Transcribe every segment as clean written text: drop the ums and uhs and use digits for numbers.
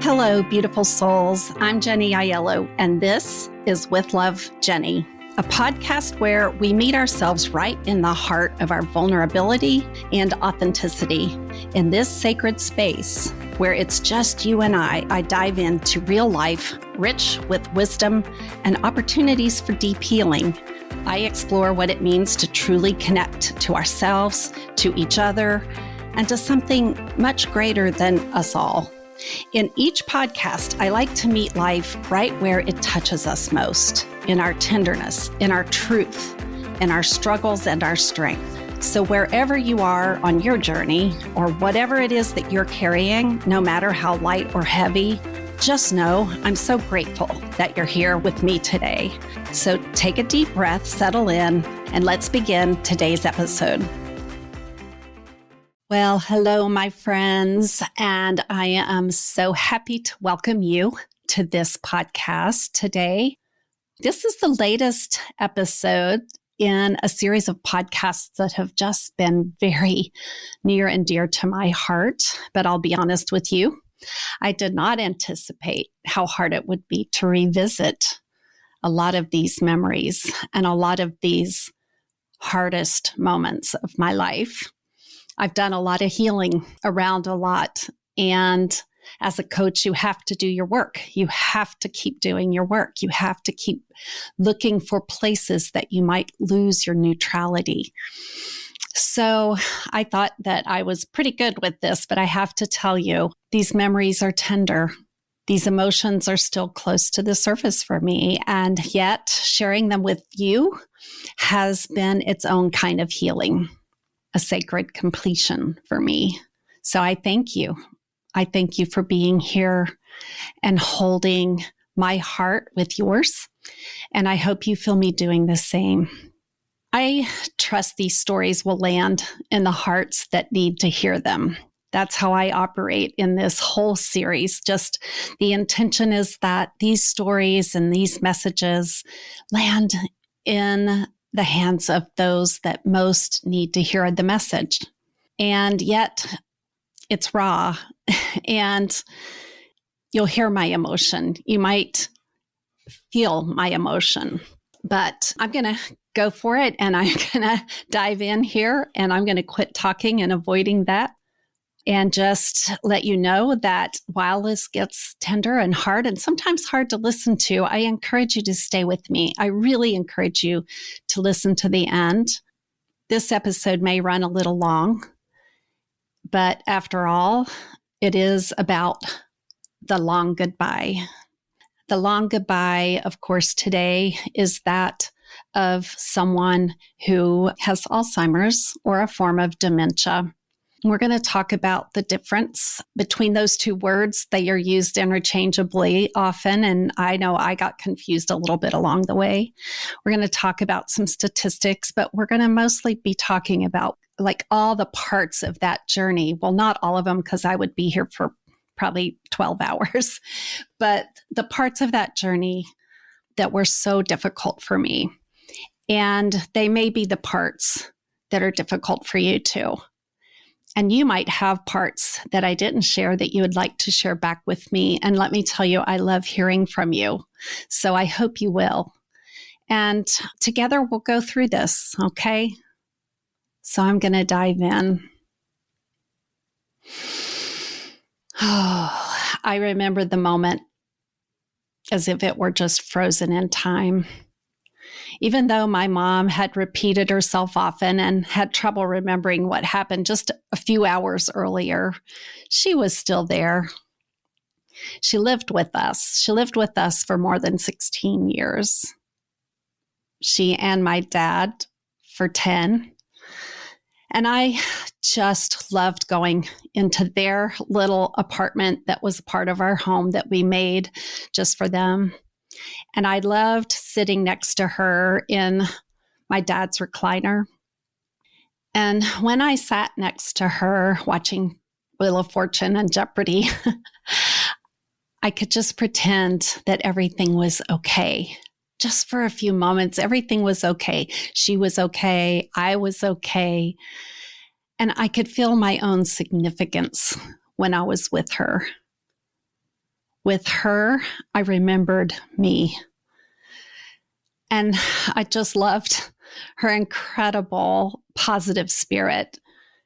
Hello, beautiful souls. I'm Jenny Aiello, and this is With Love, Jenny, a podcast where we meet ourselves right in the heart of our vulnerability and authenticity. In this sacred space where it's just you and I dive into real life, rich with wisdom and opportunities for deep healing. I explore what it means to truly connect to ourselves, to each other, and to something much greater than us all. In each podcast, I like to meet life right where it touches us most, in our tenderness, in our truth, in our struggles and our strength. So wherever you are on your journey, or whatever it is that you're carrying, no matter how light or heavy, just know I'm so grateful that you're here with me today. So take a deep breath, settle in, and let's begin today's episode. Well, hello, my friends, and I am so happy to welcome you to this podcast today. This is the latest episode in a series of podcasts that have just been very near and dear to my heart, but I'll be honest with you, I did not anticipate how hard it would be to revisit a lot of these memories and a lot of these hardest moments of my life. I've done a lot of healing around a lot. And as a coach, you have to do your work. You have to keep doing your work. You have to keep looking for places that you might lose your neutrality. So I thought that I was pretty good with this, but I have to tell you, these memories are tender. These emotions are still close to the surface for me. And yet sharing them with you has been its own kind of healing. A sacred completion for me. So I thank you. I thank you for being here and holding my heart with yours. And I hope you feel me doing the same. I trust these stories will land in the hearts that need to hear them. That's how I operate in this whole series. Just the intention is that these stories and these messages land in the hands of those that most need to hear the message. And yet it's raw and you'll hear my emotion. You might feel my emotion, but I'm going to go for it and I'm going to dive in here and I'm going to quit talking and avoiding that. And just let you know that while this gets tender and hard and sometimes hard to listen to, I encourage you to stay with me. I really encourage you to listen to the end. This episode may run a little long, but after all, it is about the long goodbye. The long goodbye, of course, today is that of someone who has Alzheimer's or a form of dementia. We're going to talk about the difference between those two words. They are used interchangeably often, and I know I got confused a little bit along the way. We're going to talk about some statistics, but we're going to mostly be talking about like all the parts of that journey. Well, not all of them, because I would be here for probably 12 hours, but the parts of that journey that were so difficult for me. And they may be the parts that are difficult for you too. And you might have parts that I didn't share that you would like to share back with me. And let me tell you, I love hearing from you. So I hope you will. And together we'll go through this, okay? So I'm going to dive in. Oh, I remember the moment as if it were just frozen in time. Even though my mom had repeated herself often and had trouble remembering what happened just a few hours earlier, she was still there. She lived with us. She lived with us for more than 16 years. She and my dad for 10. And I just loved going into their little apartment that was a part of our home that we made just for them. And I loved sitting next to her in my dad's recliner. And when I sat next to her watching Wheel of Fortune and Jeopardy, I could just pretend that everything was okay. Just for a few moments, everything was okay. She was okay. I was okay. And I could feel my own significance when I was with her. With her, I remembered me. And I just loved her incredible positive spirit,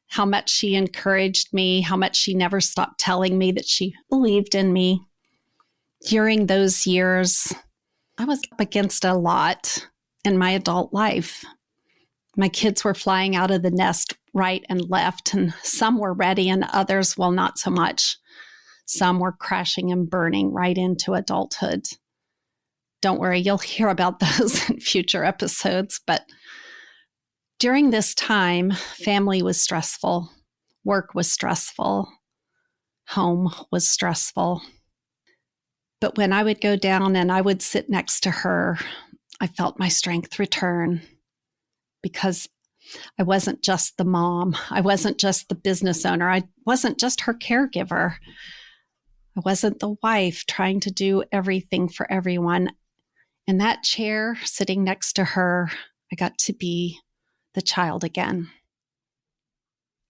how much she encouraged me, how much she never stopped telling me that she believed in me. During those years, I was up against a lot in my adult life. My kids were flying out of the nest right and left, and some were ready and others, well, not so much. Some were crashing and burning right into adulthood. Don't worry, you'll hear about those in future episodes. But during this time, family was stressful, work was stressful, home was stressful. But when I would go down and I would sit next to her, I felt my strength return because I wasn't just the mom. I wasn't just the business owner. I wasn't just her caregiver. I wasn't the wife trying to do everything for everyone. In that chair, sitting next to her, I got to be the child again,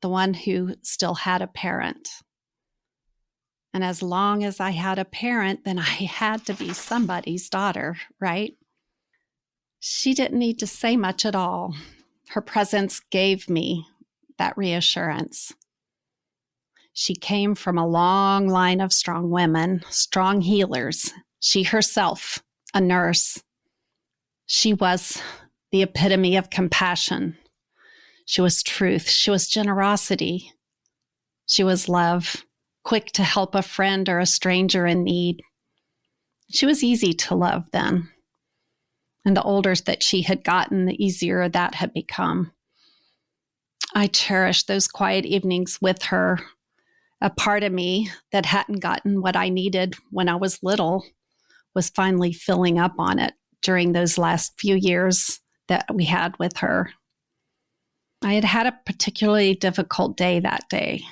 the one who still had a parent. And as long as I had a parent, then I had to be somebody's daughter, right? She didn't need to say much at all. Her presence gave me that reassurance. She came from a long line of strong women, strong healers. She herself, a nurse. She was the epitome of compassion. She was truth. She was generosity. She was love, quick to help a friend or a stranger in need. She was easy to love then. And the older that she had gotten, the easier that had become. I cherished those quiet evenings with her. A part of me that hadn't gotten what I needed when I was little was finally filling up on it during those last few years that we had with her. I had had a particularly difficult day that day.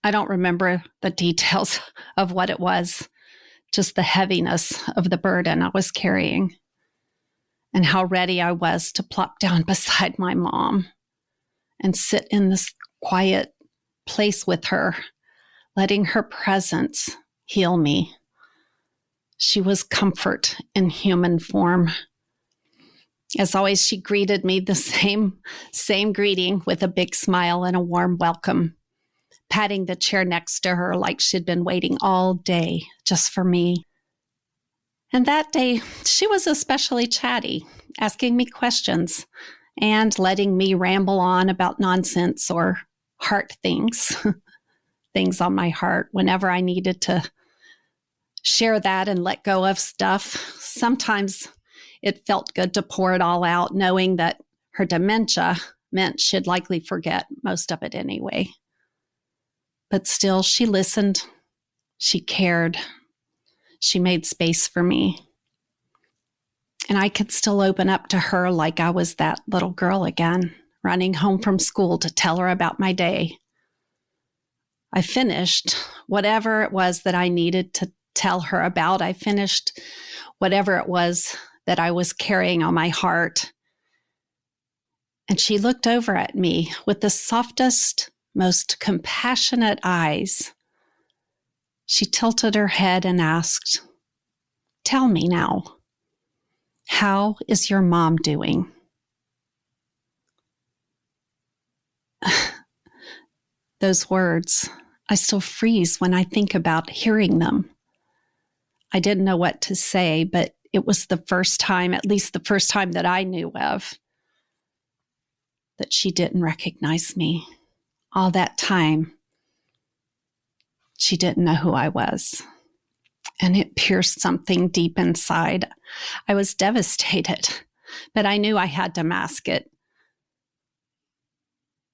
I don't remember the details of what it was, just the heaviness of the burden I was carrying and how ready I was to plop down beside my mom and sit in this quiet place with her, letting her presence heal me. She was comfort in human form. As always, she greeted me the same greeting with a big smile and a warm welcome, patting the chair next to her like she'd been waiting all day just for me. And that day, she was especially chatty, asking me questions and letting me ramble on about nonsense or heart things, things on my heart whenever I needed to share that and let go of stuff. Sometimes it felt good to pour it all out, knowing that her dementia meant she'd likely forget most of it anyway. But still, she listened. She cared. She made space for me. And I could still open up to her like I was that little girl again, running home from school to tell her about my day. I finished whatever it was that I needed to tell her about. I finished whatever it was that I was carrying on my heart. And she looked over at me with the softest, most compassionate eyes. She tilted her head and asked, "Tell me now, how is your mom doing?" Those words, I still freeze when I think about hearing them. I didn't know what to say, but it was the first time, at least the first time that I knew of, that she didn't recognize me. All that time, she didn't know who I was. And it pierced something deep inside. I was devastated, but I knew I had to mask it.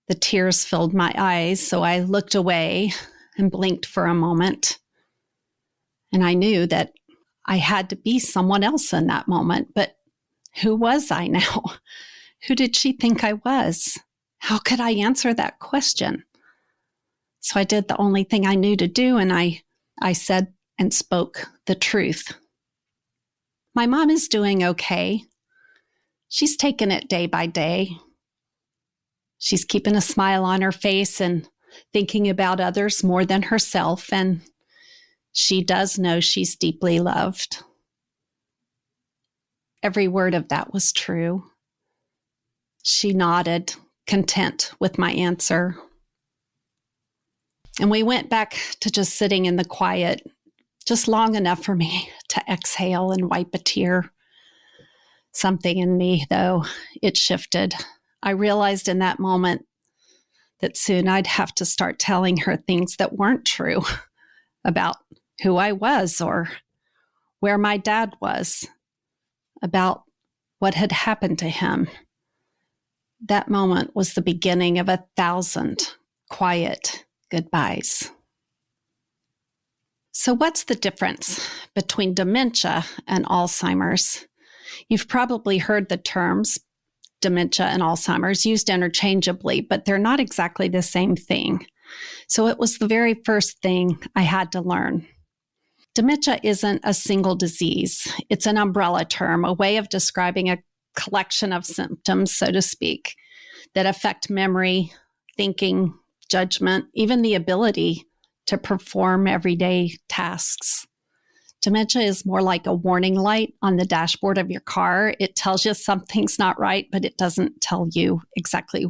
The tears filled my eyes, so I looked away and blinked for a moment. And I knew that I had to be someone else in that moment. But who was I now? Who did she think I was? How could I answer that question? So I did the only thing I knew to do, and I said and spoke the truth. My mom is doing okay. She's taking it day by day. She's keeping a smile on her face and thinking about others more than herself, and She does know she's deeply loved. Every word of that was true. She nodded, content with my answer. And we went back to just sitting in the quiet, just long enough for me to exhale and wipe a tear. Something in me, though, it shifted. I realized in that moment that soon I'd have to start telling her things that weren't true about who I was or where my dad was, about what had happened to him. That moment was the beginning of 1,000 quiet goodbyes. So what's the difference between dementia and Alzheimer's? You've probably heard the terms dementia and Alzheimer's used interchangeably, but they're not exactly the same thing. So it was the very first thing I had to learn. Dementia isn't a single disease. It's an umbrella term, a way of describing a collection of symptoms, so to speak, that affect memory, thinking, judgment, even the ability to perform everyday tasks. Dementia is more like a warning light on the dashboard of your car. It tells you something's not right, but it doesn't tell you exactly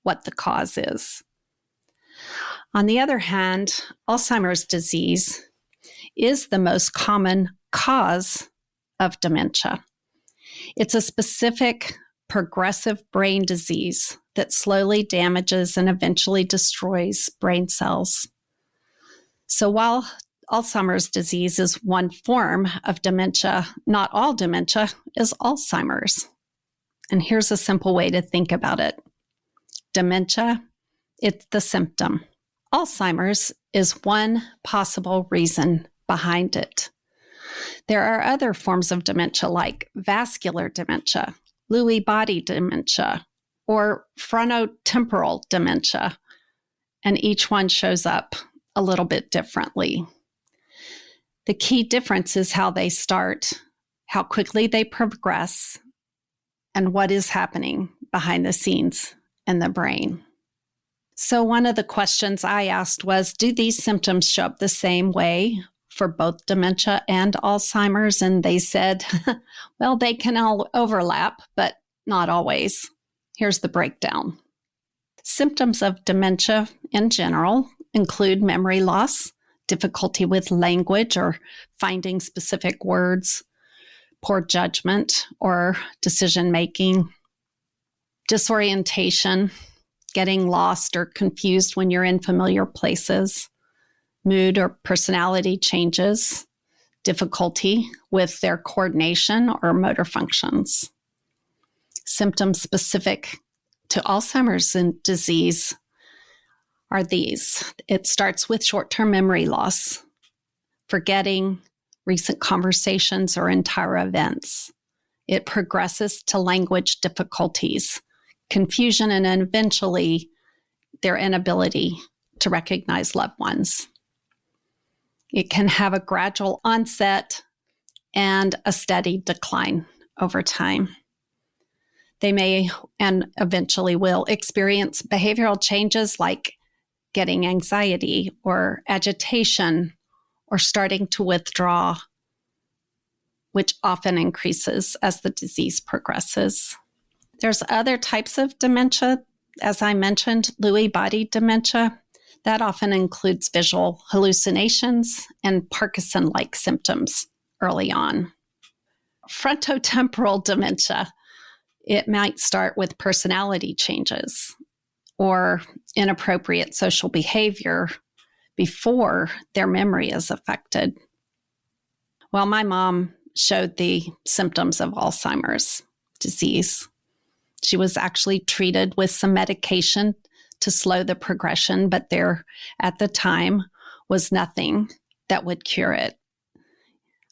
what the cause is. On the other hand, Alzheimer's disease is the most common cause of dementia. It's a specific progressive brain disease that slowly damages and eventually destroys brain cells. So while Alzheimer's disease is one form of dementia, not all dementia is Alzheimer's. And here's a simple way to think about it. Dementia, it's the symptom. Alzheimer's is one possible reason behind it. There are other forms of dementia like vascular dementia, Lewy body dementia, or frontotemporal dementia, and each one shows up a little bit differently. The key difference is how they start, how quickly they progress, and what is happening behind the scenes in the brain. So one of the questions I asked was, do these symptoms show up the same way for both dementia and Alzheimer's? And they said, well, they can all overlap, but not always. Here's the breakdown. Symptoms of dementia in general include memory loss, difficulty with language or finding specific words, poor judgment or decision-making, disorientation, getting lost or confused when you're in familiar places, mood or personality changes, difficulty with their coordination or motor functions. Symptoms specific to Alzheimer's disease are these. It starts with short-term memory loss, forgetting recent conversations or entire events. It progresses to language difficulties, confusion, and eventually their inability to recognize loved ones. It can have a gradual onset and a steady decline over time. They may and eventually will experience behavioral changes like getting anxiety or agitation or starting to withdraw, which often increases as the disease progresses. There's other types of dementia. As I mentioned, Lewy body dementia. That often includes visual hallucinations and Parkinson-like symptoms early on. Frontotemporal dementia. It might start with personality changes or inappropriate social behavior before their memory is affected. Well, my mom showed the symptoms of Alzheimer's disease. She was actually treated with some medication to slow the progression, but there at the time was nothing that would cure it.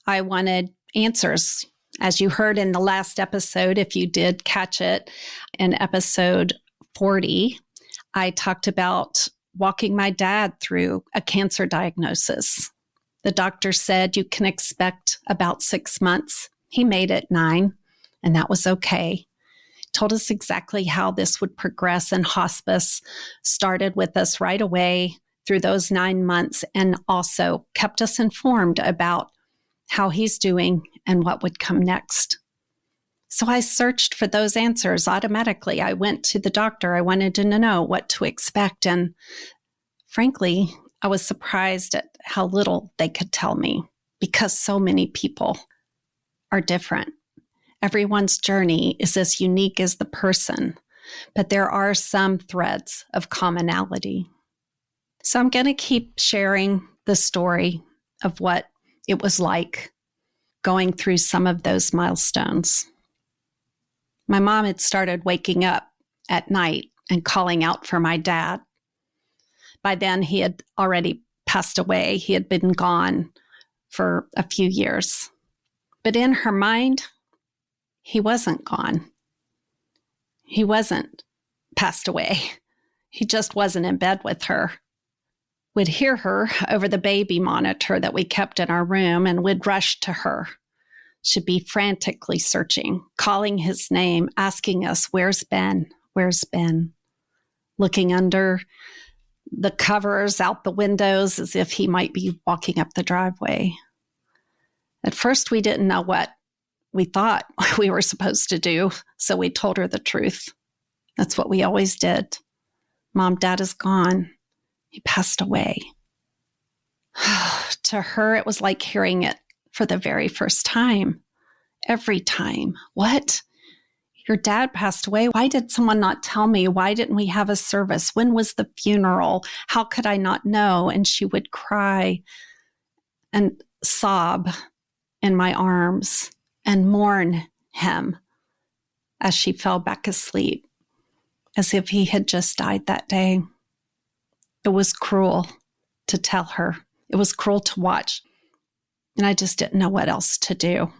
I wanted answers. As you heard in the last episode, if you did catch it, in episode 40, I talked about walking my dad through a cancer diagnosis. The doctor said you can expect about 6 months. He made it 9, and that was okay. Told us exactly how this would progress, and hospice started with us right away, through those 9 months and also kept us informed about how he's doing and what would come next. So I searched for those answers automatically. I went to the doctor. I wanted to know what to expect. And frankly, I was surprised at how little they could tell me because so many people are different. Everyone's journey is as unique as the person, but there are some threads of commonality. So I'm going to keep sharing the story of what it was like going through some of those milestones. My mom had started waking up at night and calling out for my dad. By then, he had already passed away. He had been gone for a few years. But in her mind, he wasn't gone. He wasn't passed away. He just wasn't in bed with her. We'd hear her over the baby monitor that we kept in our room and would rush to her. She'd be frantically searching, calling his name, asking us, "Where's Ben? Where's Ben?" Looking under the covers out the windows as if he might be walking up the driveway. At first, we didn't know what we thought we were supposed to do, so we told her the truth. That's what we always did. "Mom, Dad is gone. He passed away." To her, it was like hearing it for the very first time. Every time. "What? Your dad passed away? Why did someone not tell me? Why didn't we have a service? When was the funeral? How could I not know?" And she would cry and sob in my arms and mourn him as she fell back asleep, as if he had just died that day. It was cruel to tell her. It was cruel to watch. And I just didn't know what else to do.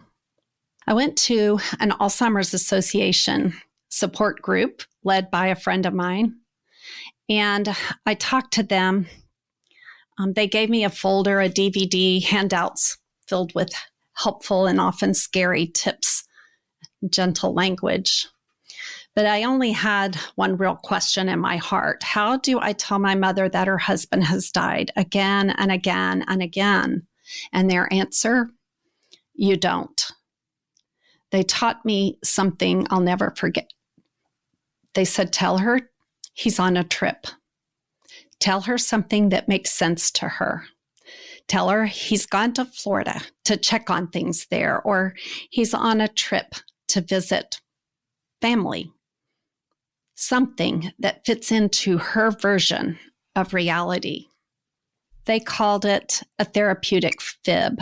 I went to an Alzheimer's Association support group led by a friend of mine, and I talked to them. They gave me a folder, a DVD, handouts filled with helpful and often scary tips, gentle language. But I only had one real question in my heart. How do I tell my mother that her husband has died again and again and again? And their answer, "You don't." They taught me something I'll never forget. They said, "Tell her he's on a trip. Tell her something that makes sense to her. Tell her he's gone to Florida to check on things there, or he's on a trip to visit family." Something that fits into her version of reality. They called it a therapeutic fib.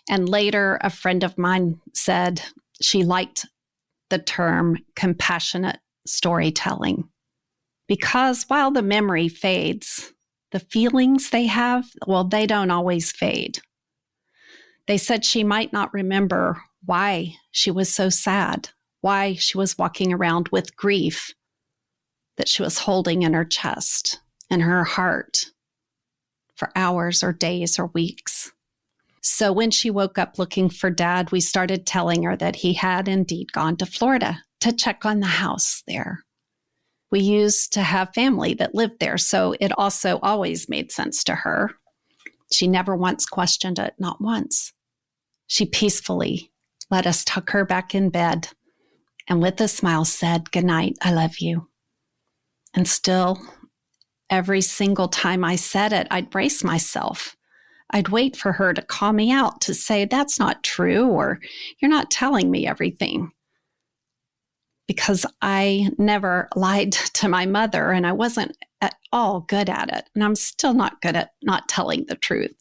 And later, a friend of mine said she liked the term compassionate storytelling. Because while the memory fades, the feelings they have, well, they don't always fade. They said she might not remember why she was so sad, why she was walking around with grief that she was holding in her chest and her heart for hours or days or weeks. So when she woke up looking for Dad, we started telling her that he had indeed gone to Florida to check on the house there. We used to have family that lived there, so it also always made sense to her. She never once questioned it, not once. She peacefully let us tuck her back in bed and with a smile said, "Good night, I love you." And still, every single time I said it, I'd brace myself. I'd wait for her to call me out, to say, "That's not true," or "You're not telling me everything." Because I never lied to my mother, and I wasn't at all good at it. And I'm still not good at not telling the truth.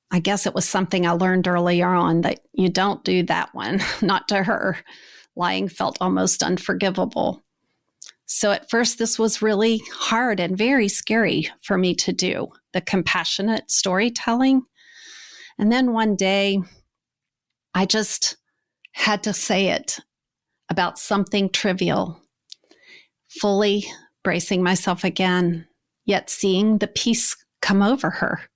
I guess it was something I learned earlier on that you don't do that one, not to her. Lying felt almost unforgivable. So at first, this was really hard and very scary for me to do, the compassionate storytelling. And then one day, I just had to say it about something trivial, fully bracing myself again, yet seeing the peace come over her.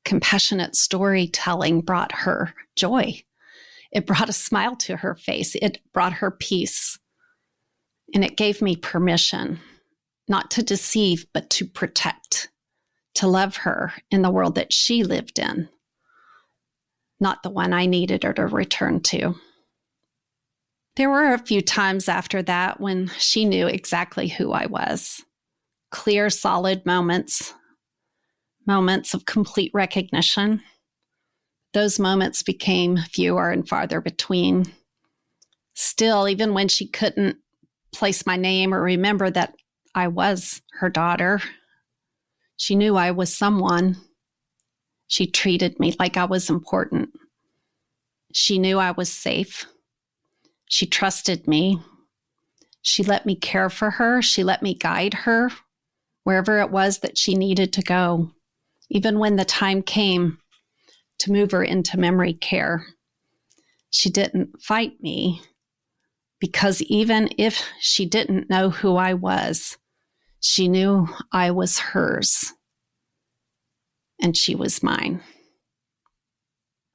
Compassionate storytelling brought her joy. It brought a smile to her face. It brought her peace. And it gave me permission, not to deceive, but to protect. to love her in the world that she lived in, not the one I needed her to return to. There were a few times after that when she knew exactly who I was. Clear, solid moments of complete recognition. Those moments became fewer and farther between. Still, even when she couldn't place my name or remember that I was her daughter, she knew I was someone. She treated me like I was important. She knew I was safe. She trusted me. She let me care for her. She let me guide her wherever it was that she needed to go, even when the time came to move her into memory care. She didn't fight me because even if she didn't know who I was, she knew I was hers and she was mine.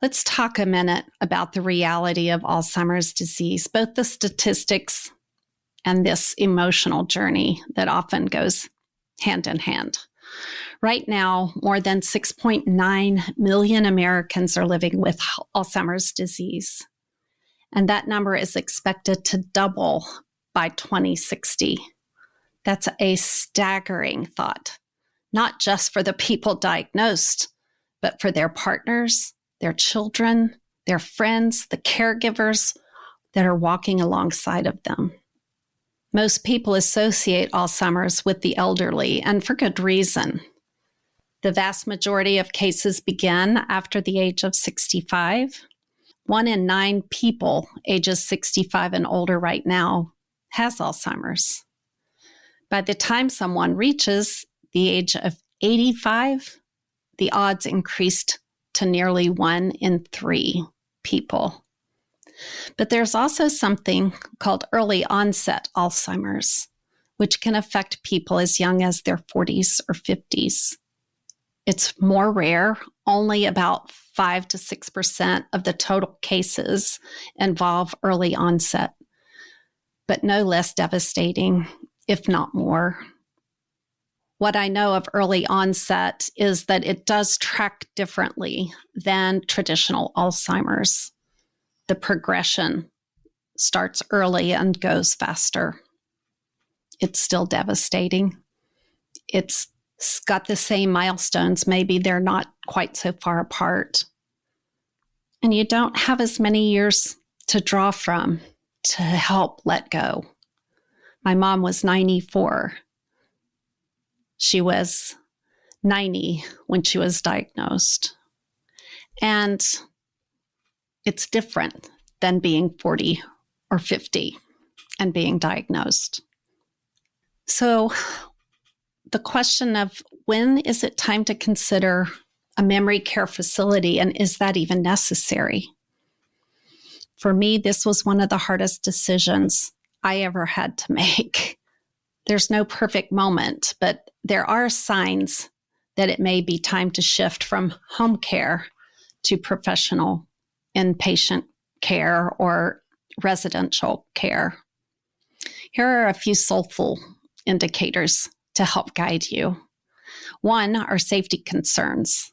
Let's talk a minute about the reality of Alzheimer's disease, both the statistics and this emotional journey that often goes hand in hand. Right now, more than 6.9 million Americans are living with Alzheimer's disease, and that number is expected to double by 2060. That's a staggering thought, not just for the people diagnosed, but for their partners, their children, their friends, the caregivers that are walking alongside of them. Most people associate Alzheimer's with the elderly, and for good reason. The vast majority of cases begin after the age of 65. 1 in 9 people ages 65 and older right now has Alzheimer's. By the time someone reaches the age of 85, the odds increased to nearly 1 in 3 people. But there's also something called early onset Alzheimer's, which can affect people as young as their 40s or 50s. It's more rare. Only about 5 to 6% of the total cases involve early onset, but no less devastating, if not more. What I know of early onset is that it does track differently than traditional Alzheimer's. The progression starts early and goes faster. It's still devastating. It's got the same milestones. Maybe they're not quite so far apart. And you don't have as many years to draw from to help let go. My mom was 94. She was 90 when she was diagnosed. And it's different than being 40 or 50 and being diagnosed. So the question of when is it time to consider a memory care facility, and is that even necessary? For me, this was one of the hardest decisions I ever had to make. There's no perfect moment, but there are signs that it may be time to shift from home care to professional inpatient care or residential care. Here are a few soulful indicators to help guide you. One are safety concerns.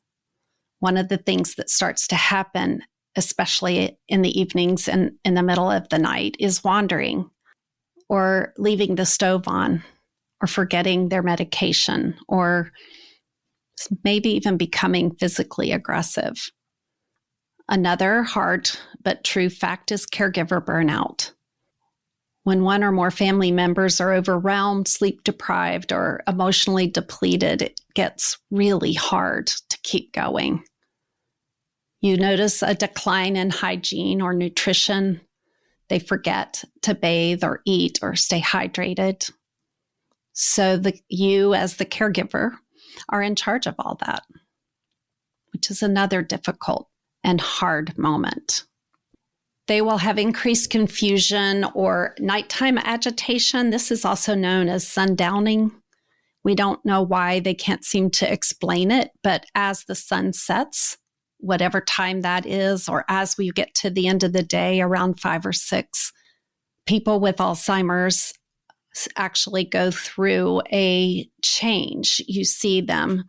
One of the things that starts to happen, especially in the evenings and in the middle of the night, is wandering or leaving the stove on or forgetting their medication or maybe even becoming physically aggressive. Another hard but true fact is caregiver burnout. When one or more family members are overwhelmed, sleep deprived, or emotionally depleted, it gets really hard to keep going. You notice a decline in hygiene or nutrition. They forget to bathe or eat or stay hydrated. So you as the caregiver are in charge of all that, which is another difficult and hard moment. They will have increased confusion or nighttime agitation. This is also known as sundowning. We don't know why. They can't seem to explain it, but as the sun sets, whatever time that is, or as we get to the end of the day around 5 or 6, people with Alzheimer's actually go through a change. You see them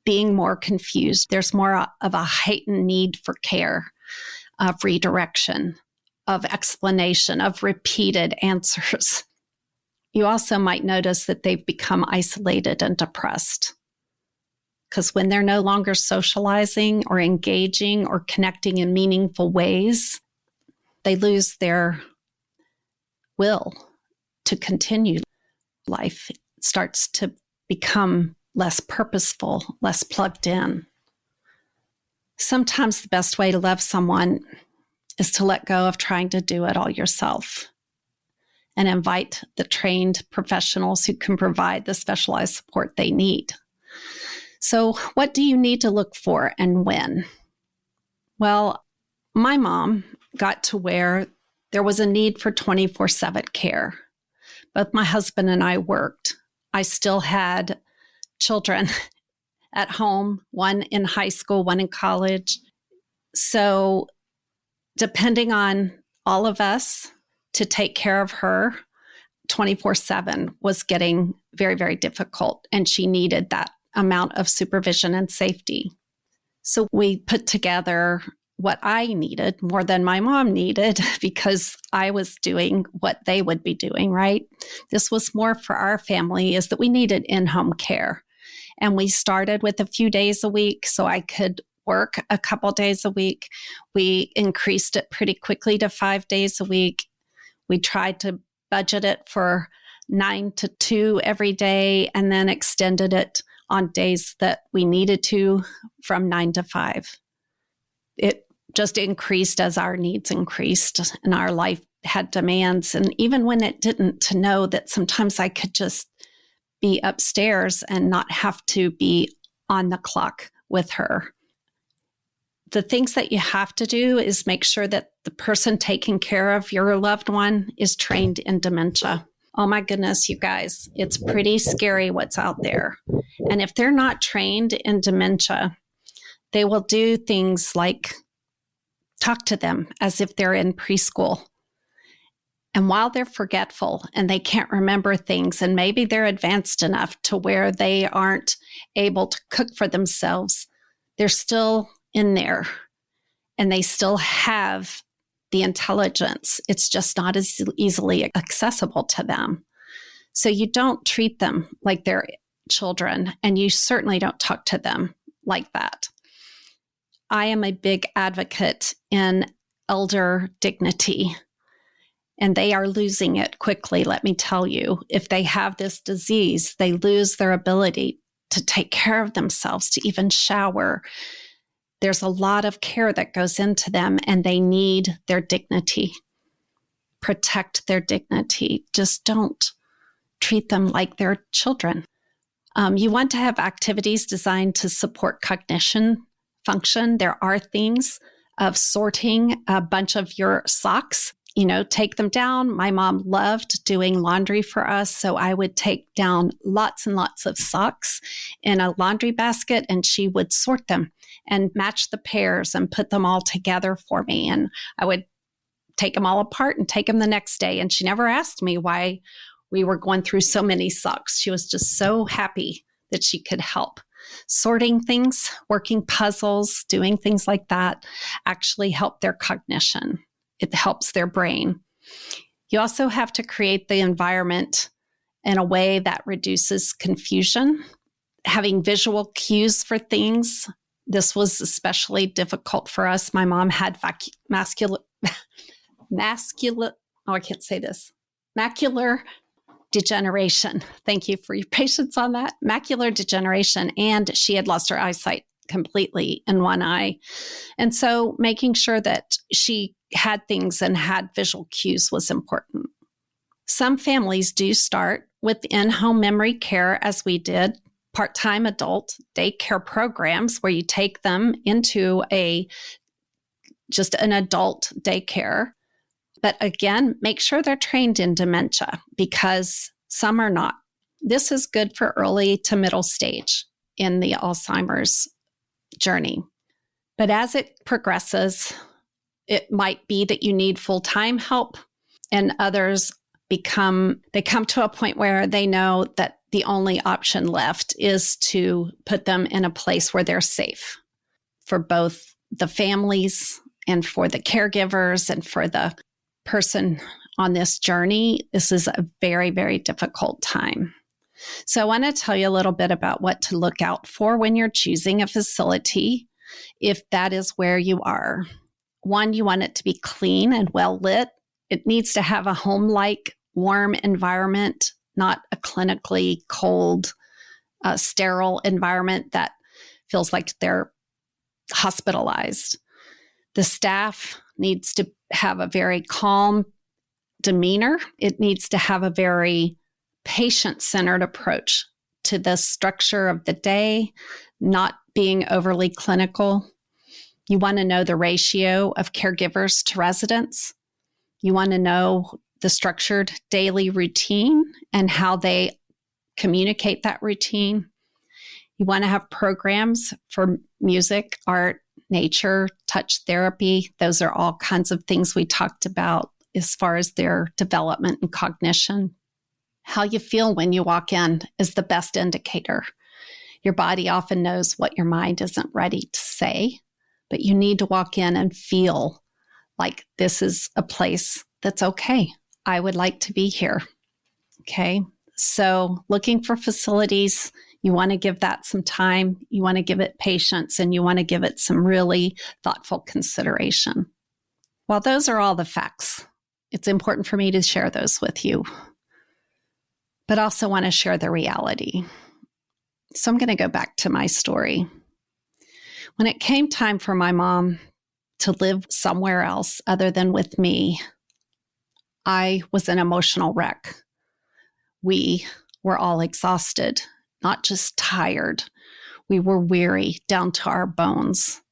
being more confused. There's more of a heightened need for care, of redirection, of explanation, of repeated answers. You also might notice that they've become isolated and depressed. Because when they're no longer socializing or engaging or connecting in meaningful ways, they lose their will to continue life. It starts to become less purposeful, less plugged in. Sometimes the best way to love someone is to let go of trying to do it all yourself and invite the trained professionals who can provide the specialized support they need. So what do you need to look for and when? Well, my mom got to where there was a need for 24/7 care. Both my husband and I worked. I still had children at home, one in high school, one in college. So depending on all of us to take care of her 24/7 was getting very, very difficult. And she needed that amount of supervision and safety. So we put together what I needed more than my mom needed because I was doing what they would be doing, right? This was more for our family, is that we needed in-home care. And we started with a few days a week so I could work a couple days a week. We increased it pretty quickly to 5 days a week. We tried to budget it for 9 to 2 every day and then extended it on days that we needed to from 9 to 5. It just increased as our needs increased and our life had demands. And even when it didn't, to know that sometimes I could just be upstairs and not have to be on the clock with her. The things that you have to do is make sure that the person taking care of your loved one is trained in dementia. Oh my goodness, you guys, it's pretty scary what's out there. And if they're not trained in dementia, they will do things like talk to them as if they're in preschool. And while they're forgetful and they can't remember things, and maybe they're advanced enough to where they aren't able to cook for themselves, they're still in there and they still have the intelligence. It's just not as easily accessible to them. So you don't treat them like they're children, and you certainly don't talk to them like that. I am a big advocate in elder dignity, and they are losing it quickly, let me tell you. If they have this disease, they lose their ability to take care of themselves, to even shower. There's a lot of care that goes into them, and they need their dignity. Protect their dignity. Just don't treat them like they're children. You want to have activities designed to support cognition function. There are things of sorting a bunch of your socks, take them down. My mom loved doing laundry for us, so I would take down lots and lots of socks in a laundry basket, and she would sort them and match the pairs and put them all together for me. And I would take them all apart and take them the next day. And she never asked me why we were going through so many socks. She was just so happy that she could help. Sorting things, working puzzles, doing things like that actually help their cognition. It helps their brain. You also have to create the environment in a way that reduces confusion. Having visual cues for things. This was especially difficult for us. My mom had macular degeneration. Thank you for your patience on that. Macular degeneration, and she had lost her eyesight completely in one eye. And so making sure that she had things and had visual cues was important. Some families do start with in-home memory care, as we did, part-time adult daycare programs where you take them into just an adult daycare. But again, make sure they're trained in dementia because some are not. This is good for early to middle stage in the Alzheimer's journey. But as it progresses, it might be that you need full-time help, and others they come to a point where they know that the only option left is to put them in a place where they're safe for both the families and for the caregivers and for the person on this journey. This is a very, very difficult time. So I want to tell you a little bit about what to look out for when you're choosing a facility, if that is where you are. One, you want it to be clean and well lit. It needs to have a home-like, warm environment, not a clinically cold, sterile environment that feels like they're hospitalized. The staff needs to have a very calm demeanor. It needs to have a very patient-centered approach to the structure of the day, not being overly clinical. You want to know the ratio of caregivers to residents. You want to know the structured daily routine and how they communicate that routine. You want to have programs for music, art, nature, touch therapy. Those are all kinds of things we talked about as far as their development and cognition. How you feel when you walk in is the best indicator. Your body often knows what your mind isn't ready to say, but you need to walk in and feel like this is a place that's okay. I would like to be here. Okay. So looking for facilities, you want to give that some time. You want to give it patience, and you want to give it some really thoughtful consideration. Well, those are all the facts. It's important for me to share those with you, but also want to share the reality. So I'm going to go back to my story. When it came time for my mom to live somewhere else other than with me, I was an emotional wreck. We were all exhausted, not just tired. We were weary down to our bones,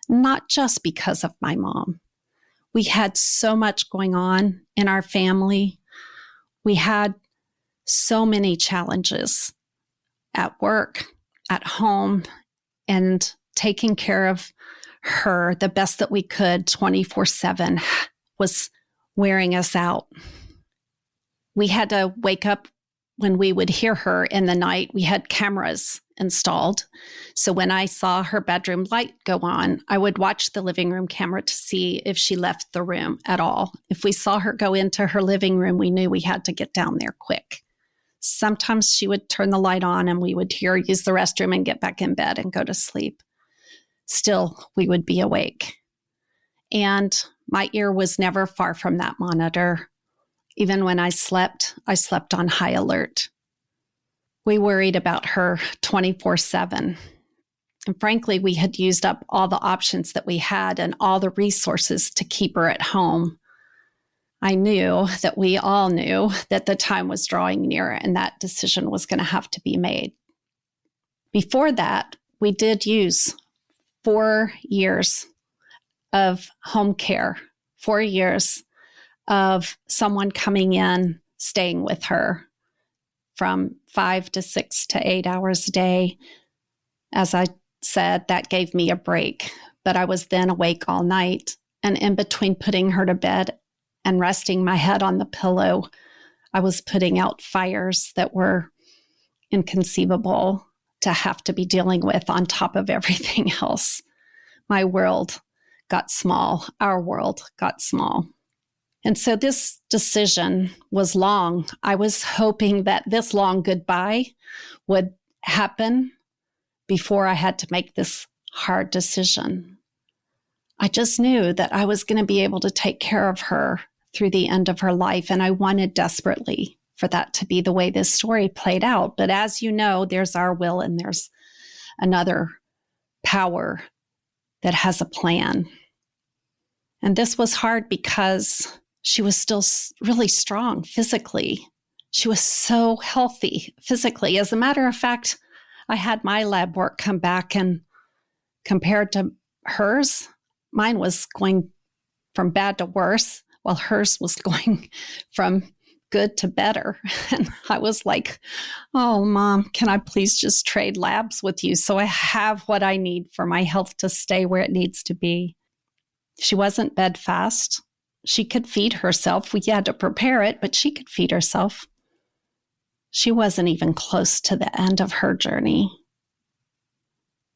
not just because of my mom. We had so much going on in our family. We had so many challenges at work, at home, and taking care of her the best that we could 24/7 was wearing us out. We had to wake up when we would hear her in the night. We had cameras installed. So when I saw her bedroom light go on, I would watch the living room camera to see if she left the room at all. If we saw her go into her living room, we knew we had to get down there quick. Sometimes she would turn the light on and we would hear her use the restroom and get back in bed and go to sleep. Still, we would be awake. And my ear was never far from that monitor. Even when I slept on high alert. We worried about her 24/7. And frankly, we had used up all the options that we had and all the resources to keep her at home. I knew that we all knew that the time was drawing near and that decision was going to have to be made. Before that, we did use 4 years of home care, 4 years of someone coming in, staying with her from 5 to 6 to 8 hours a day. As I said, that gave me a break, but I was then awake all night. And in between putting her to bed and resting my head on the pillow, I was putting out fires that were inconceivable to have to be dealing with on top of everything else. My world got small. Our world got small. And so this decision was long. I was hoping that this long goodbye would happen before I had to make this hard decision. I just knew that I was going to be able to take care of her through the end of her life, and I wanted desperately for that to be the way this story played out. But as you know, there's our will and there's another power that has a plan. And this was hard because she was still really strong physically. She was so healthy physically. As a matter of fact, I had my lab work come back, and compared to hers, mine was going from bad to worse, while hers was going from good to better. And I was like, oh, Mom, can I please just trade labs with you so I have what I need for my health to stay where it needs to be? She wasn't bedfast. She could feed herself. We had to prepare it, but she could feed herself. She wasn't even close to the end of her journey.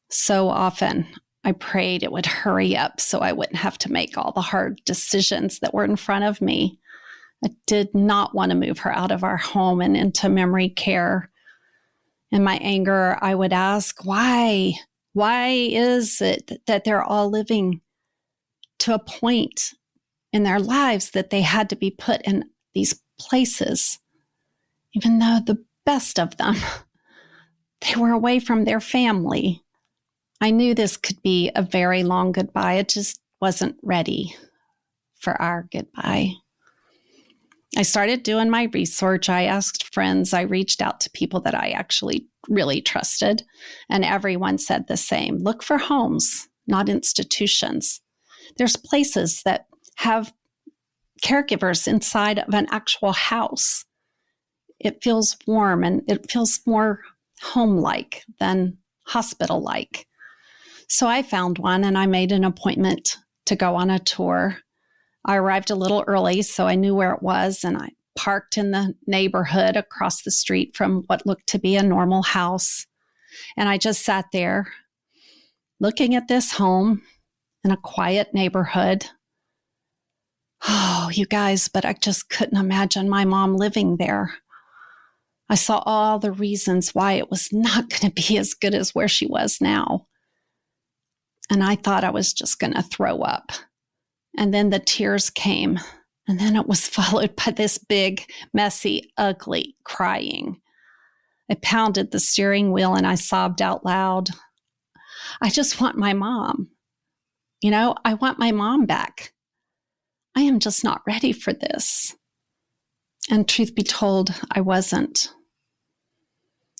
So often I prayed it would hurry up so I wouldn't have to make all the hard decisions that were in front of me. I did not want to move her out of our home and into memory care. In my anger, I would ask, why? Why is it that they're all living to a point in their lives that they had to be put in these places, even though the best of them, they were away from their family? I knew this could be a very long goodbye. It just wasn't ready for our goodbye. I started doing my research. I asked friends. I reached out to people that I actually really trusted, and everyone said the same. Look for homes, not institutions. There's places that have caregivers inside of an actual house. It feels warm and it feels more home-like than hospital-like. So I found one and I made an appointment to go on a tour. I arrived a little early, so I knew where it was, and I parked in the neighborhood across the street from what looked to be a normal house. And I just sat there looking at this home in a quiet neighborhood. Oh, you guys, but I just couldn't imagine my mom living there. I saw all the reasons why it was not going to be as good as where she was now. And I thought I was just going to throw up. And then the tears came. And then it was followed by this big, messy, ugly crying. I pounded the steering wheel and I sobbed out loud. I just want my mom. I want my mom back. I am just not ready for this. And truth be told, I wasn't.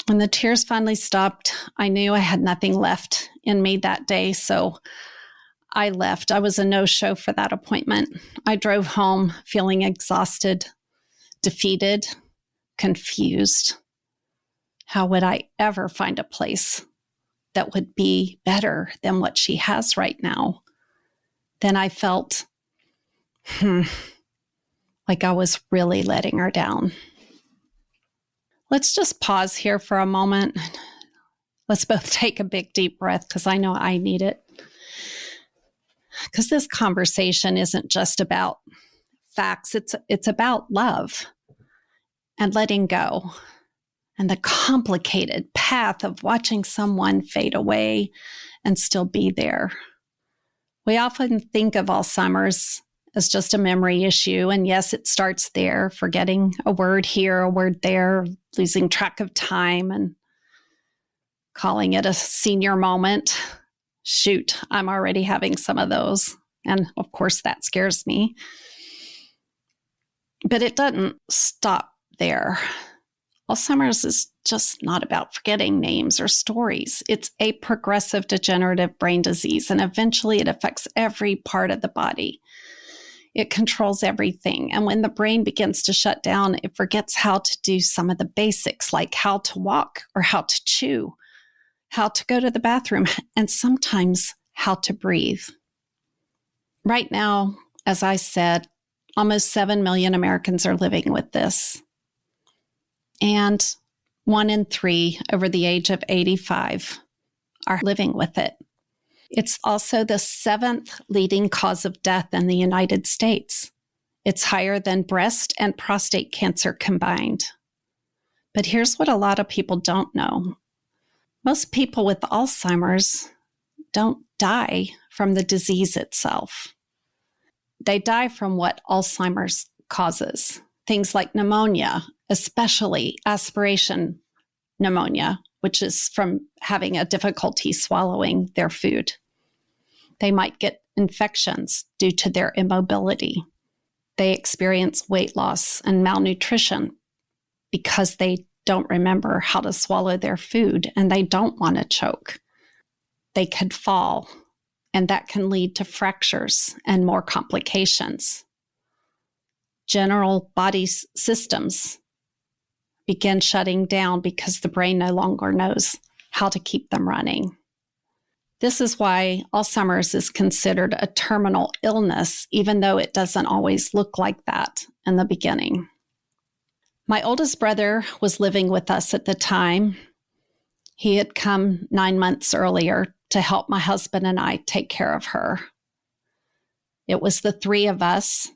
When the tears finally stopped, I knew I had nothing left in me that day, so I left. I was a no-show for that appointment. I drove home feeling exhausted, defeated, confused. How would I ever find a place that would be better than what she has right now? Then I felt, like I was really letting her down. Let's just pause here for a moment. Let's both take a big, deep breath because I know I need it. Because this conversation isn't just about facts. It's about love and letting go and the complicated path of watching someone fade away and still be there. We often think of Alzheimer's as just a memory issue. And yes, it starts there, forgetting a word here, a word there, losing track of time and calling it a senior moment. Shoot, I'm already having some of those. And of course, that scares me. But it doesn't stop there. Alzheimer's is just not about forgetting names or stories. It's a progressive degenerative brain disease, and eventually it affects every part of the body. It controls everything. And when the brain begins to shut down, it forgets how to do some of the basics, like how to walk or how to chew, how to go to the bathroom, and sometimes how to breathe. Right now, as I said, almost 7 million Americans are living with this. And 1 in 3 over the age of 85 are living with it. It's also the 7th leading cause of death in the United States. It's higher than breast and prostate cancer combined. But here's what a lot of people don't know. Most people with Alzheimer's don't die from the disease itself. They die from what Alzheimer's causes. Things like pneumonia, especially aspiration pneumonia, which is from having a difficulty swallowing their food. They might get infections due to their immobility. They experience weight loss and malnutrition because they don't remember how to swallow their food and they don't want to choke. They could fall, and that can lead to fractures and more complications. General body systems begin shutting down because the brain no longer knows how to keep them running. This is why Alzheimer's is considered a terminal illness, even though it doesn't always look like that in the beginning. My oldest brother was living with us at the time. He had come 9 months earlier to help my husband and I take care of her. It was the three of us,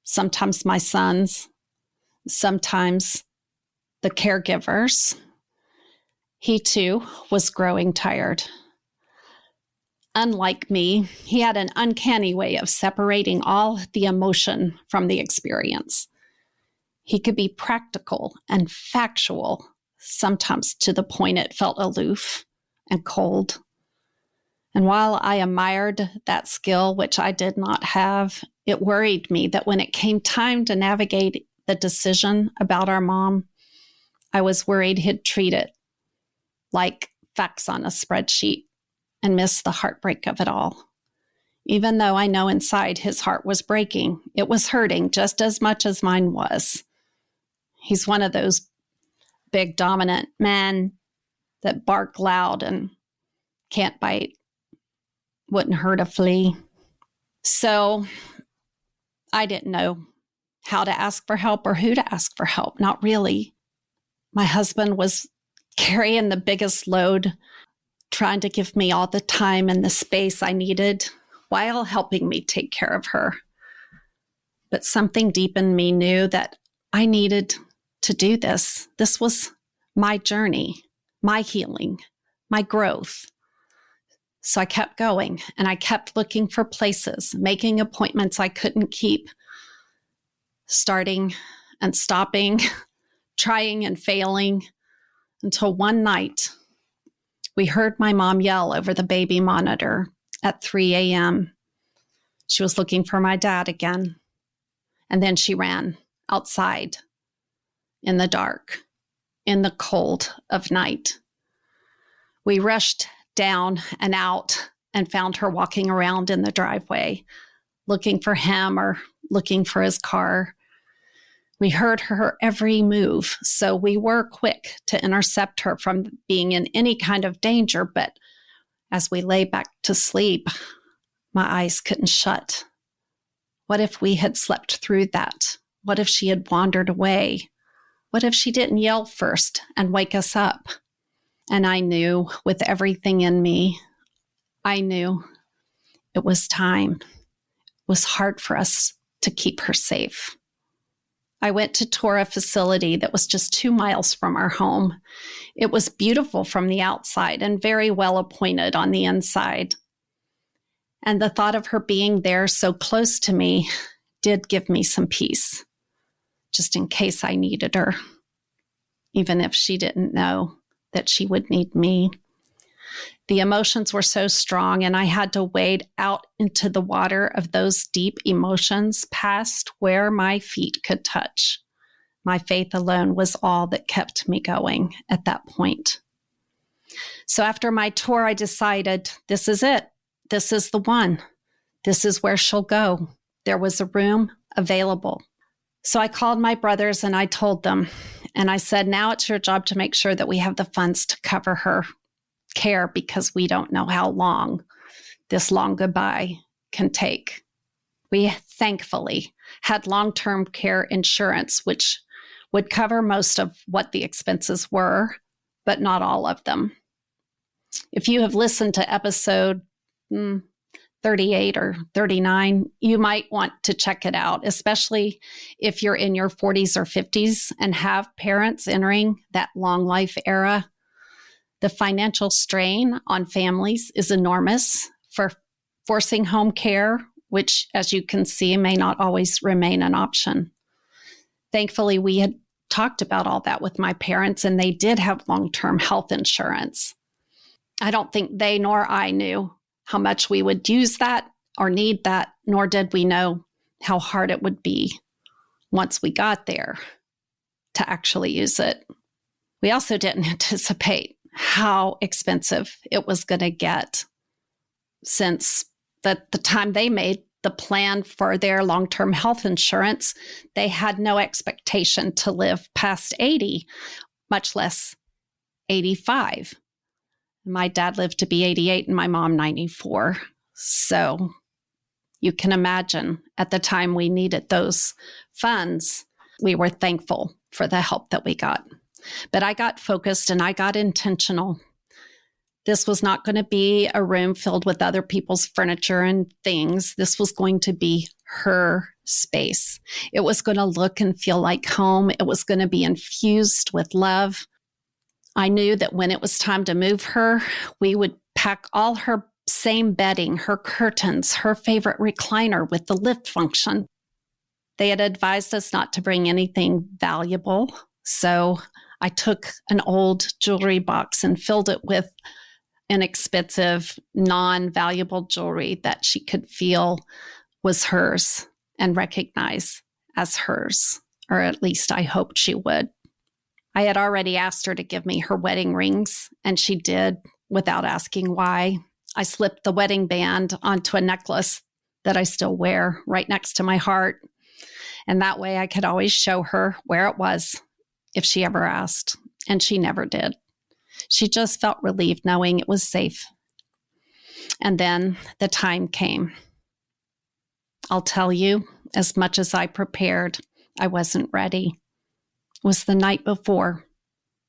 sometimes my sons, sometimes the caregivers. He too was growing tired. Unlike me, he had an uncanny way of separating all the emotion from the experience. He could be practical and factual, sometimes to the point it felt aloof and cold. And while I admired that skill, which I did not have, it worried me that when it came time to navigate the decision about our mom, I was worried he'd treat it like facts on a spreadsheet and miss the heartbreak of it all. Even though I know inside his heart was breaking, it was hurting just as much as mine was. He's one of those big, dominant men that bark loud and can't bite, wouldn't hurt a flea. So I didn't know how to ask for help or who to ask for help, not really. My husband was carrying the biggest load, trying to give me all the time and the space I needed while helping me take care of her. But something deep in me knew that I needed to do this. This was my journey, my healing, my growth. So I kept going and I kept looking for places, making appointments I couldn't keep, starting and stopping, trying and failing, until one night we heard my mom yell over the baby monitor at 3 a.m. She was looking for my dad again. And then she ran outside in the dark, in the cold of night. We rushed down and out and found her walking around in the driveway, looking for him or looking for his car. We heard her every move, so we were quick to intercept her from being in any kind of danger. But as we lay back to sleep, my eyes couldn't shut. What if we had slept through that? What if she had wandered away? What if she didn't yell first and wake us up? And I knew with everything in me, I knew it was time. It was hard for us to keep her safe. I went to tour a facility that was just 2 miles from our home. It was beautiful from the outside and very well appointed on the inside. And the thought of her being there so close to me did give me some peace, just in case I needed her, even if she didn't know that she would need me. The emotions were so strong, and I had to wade out into the water of those deep emotions past where my feet could touch. My faith alone was all that kept me going at that point. So after my tour, I decided, this is it. This is the one. This is where she'll go. There was a room available. So I called my brothers and I told them, and I said, now it's your job to make sure that we have the funds to cover her care, because we don't know how long this long goodbye can take. We thankfully had long-term care insurance, which would cover most of what the expenses were, but not all of them. If you have listened to episode 38 or 39, you might want to check it out, especially if you're in your 40s or 50s and have parents entering that long life era. The financial strain on families is enormous for forcing home care, which, as you can see, may not always remain an option. Thankfully, we had talked about all that with my parents, and they did have long-term health insurance. I don't think they nor I knew how much we would use that or need that, nor did we know how hard it would be once we got there to actually use it. We also didn't anticipate how expensive it was going to get, since at the time they made the plan for their long-term health insurance, they had no expectation to live past 80, much less 85. My dad lived to be 88 and my mom 94. So you can imagine at the time we needed those funds. We were thankful for the help that we got. But I got focused and I got intentional. This was not going to be a room filled with other people's furniture and things. This was going to be her space. It was going to look and feel like home. It was going to be infused with love. I knew that when it was time to move her, we would pack all her same bedding, her curtains, her favorite recliner with the lift function. They had advised us not to bring anything valuable. So I took an old jewelry box and filled it with inexpensive, non-valuable jewelry that she could feel was hers and recognize as hers, or at least I hoped she would. I had already asked her to give me her wedding rings, and she did without asking why. I slipped the wedding band onto a necklace that I still wear right next to my heart, and that way I could always show her where it was if she ever asked, and she never did. She just felt relieved knowing it was safe. And then the time came. I'll tell you, as much as I prepared, I wasn't ready. It was the night before.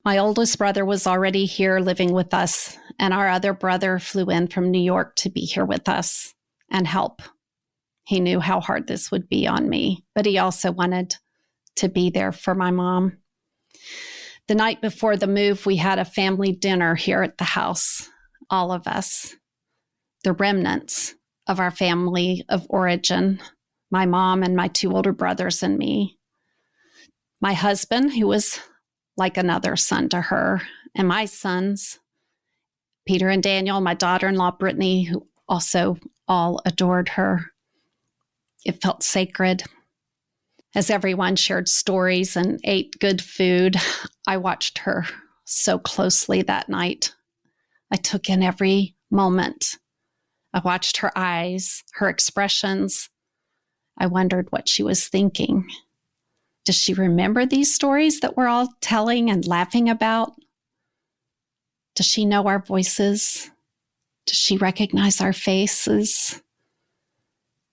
My oldest brother was already here living with us, and our other brother flew in from New York to be here with us and help. He knew how hard this would be on me, but he also wanted to be there for my mom. The night before the move, we had a family dinner here at the house, all of us, the remnants of our family of origin, my mom and my two older brothers and me, my husband, who was like another son to her, and my sons, Peter and Daniel, my daughter-in-law, Brittany, who also all adored her. It felt sacred. As everyone shared stories and ate good food, I watched her so closely that night. I took in every moment. I watched her eyes, her expressions. I wondered what she was thinking. Does she remember these stories that we're all telling and laughing about? Does she know our voices? Does she recognize our faces?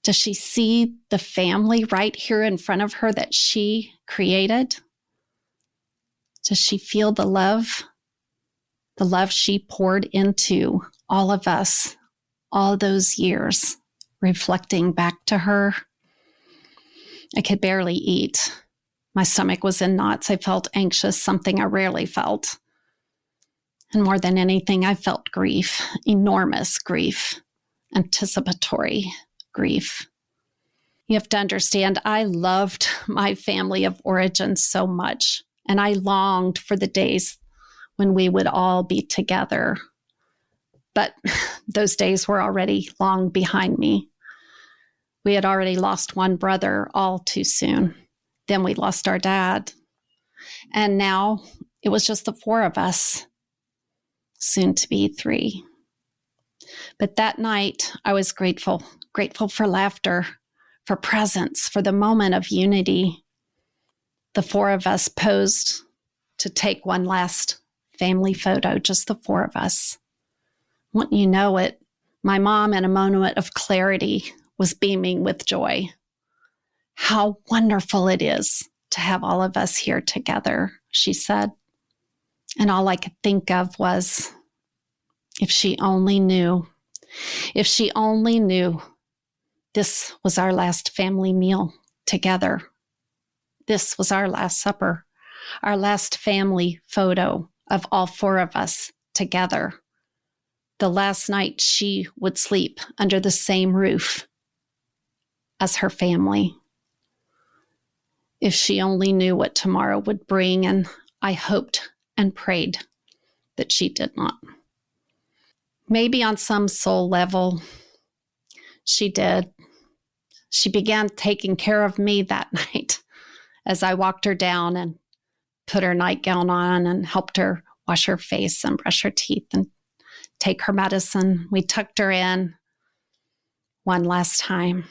Does she see the family right here in front of her that she created? Does she feel the love she poured into all of us all those years, reflecting back to her? I could barely eat. My stomach was in knots. I felt anxious, something I rarely felt. And more than anything, I felt grief, enormous grief, anticipatory grief. You have to understand, I loved my family of origin so much, and I longed for the days when we would all be together. But those days were already long behind me. We had already lost one brother all too soon. Then we lost our dad. And now it was just the four of us, soon to be three. But that night, I was grateful for laughter, for presence, for the moment of unity. The four of us posed to take one last family photo, just the four of us. Wouldn't you know it, my mom, in a moment of clarity, was beaming with joy. How wonderful it is to have all of us here together, she said. And all I could think of was, if she only knew, this was our last family meal together. This was our last supper, our last family photo of all four of us together. The last night she would sleep under the same roof as her family. If she only knew what tomorrow would bring, and I hoped and prayed that she did not. Maybe on some soul level, she did. She began taking care of me that night as I walked her down and put her nightgown on and helped her wash her face and brush her teeth and take her medicine. We tucked her in one last time,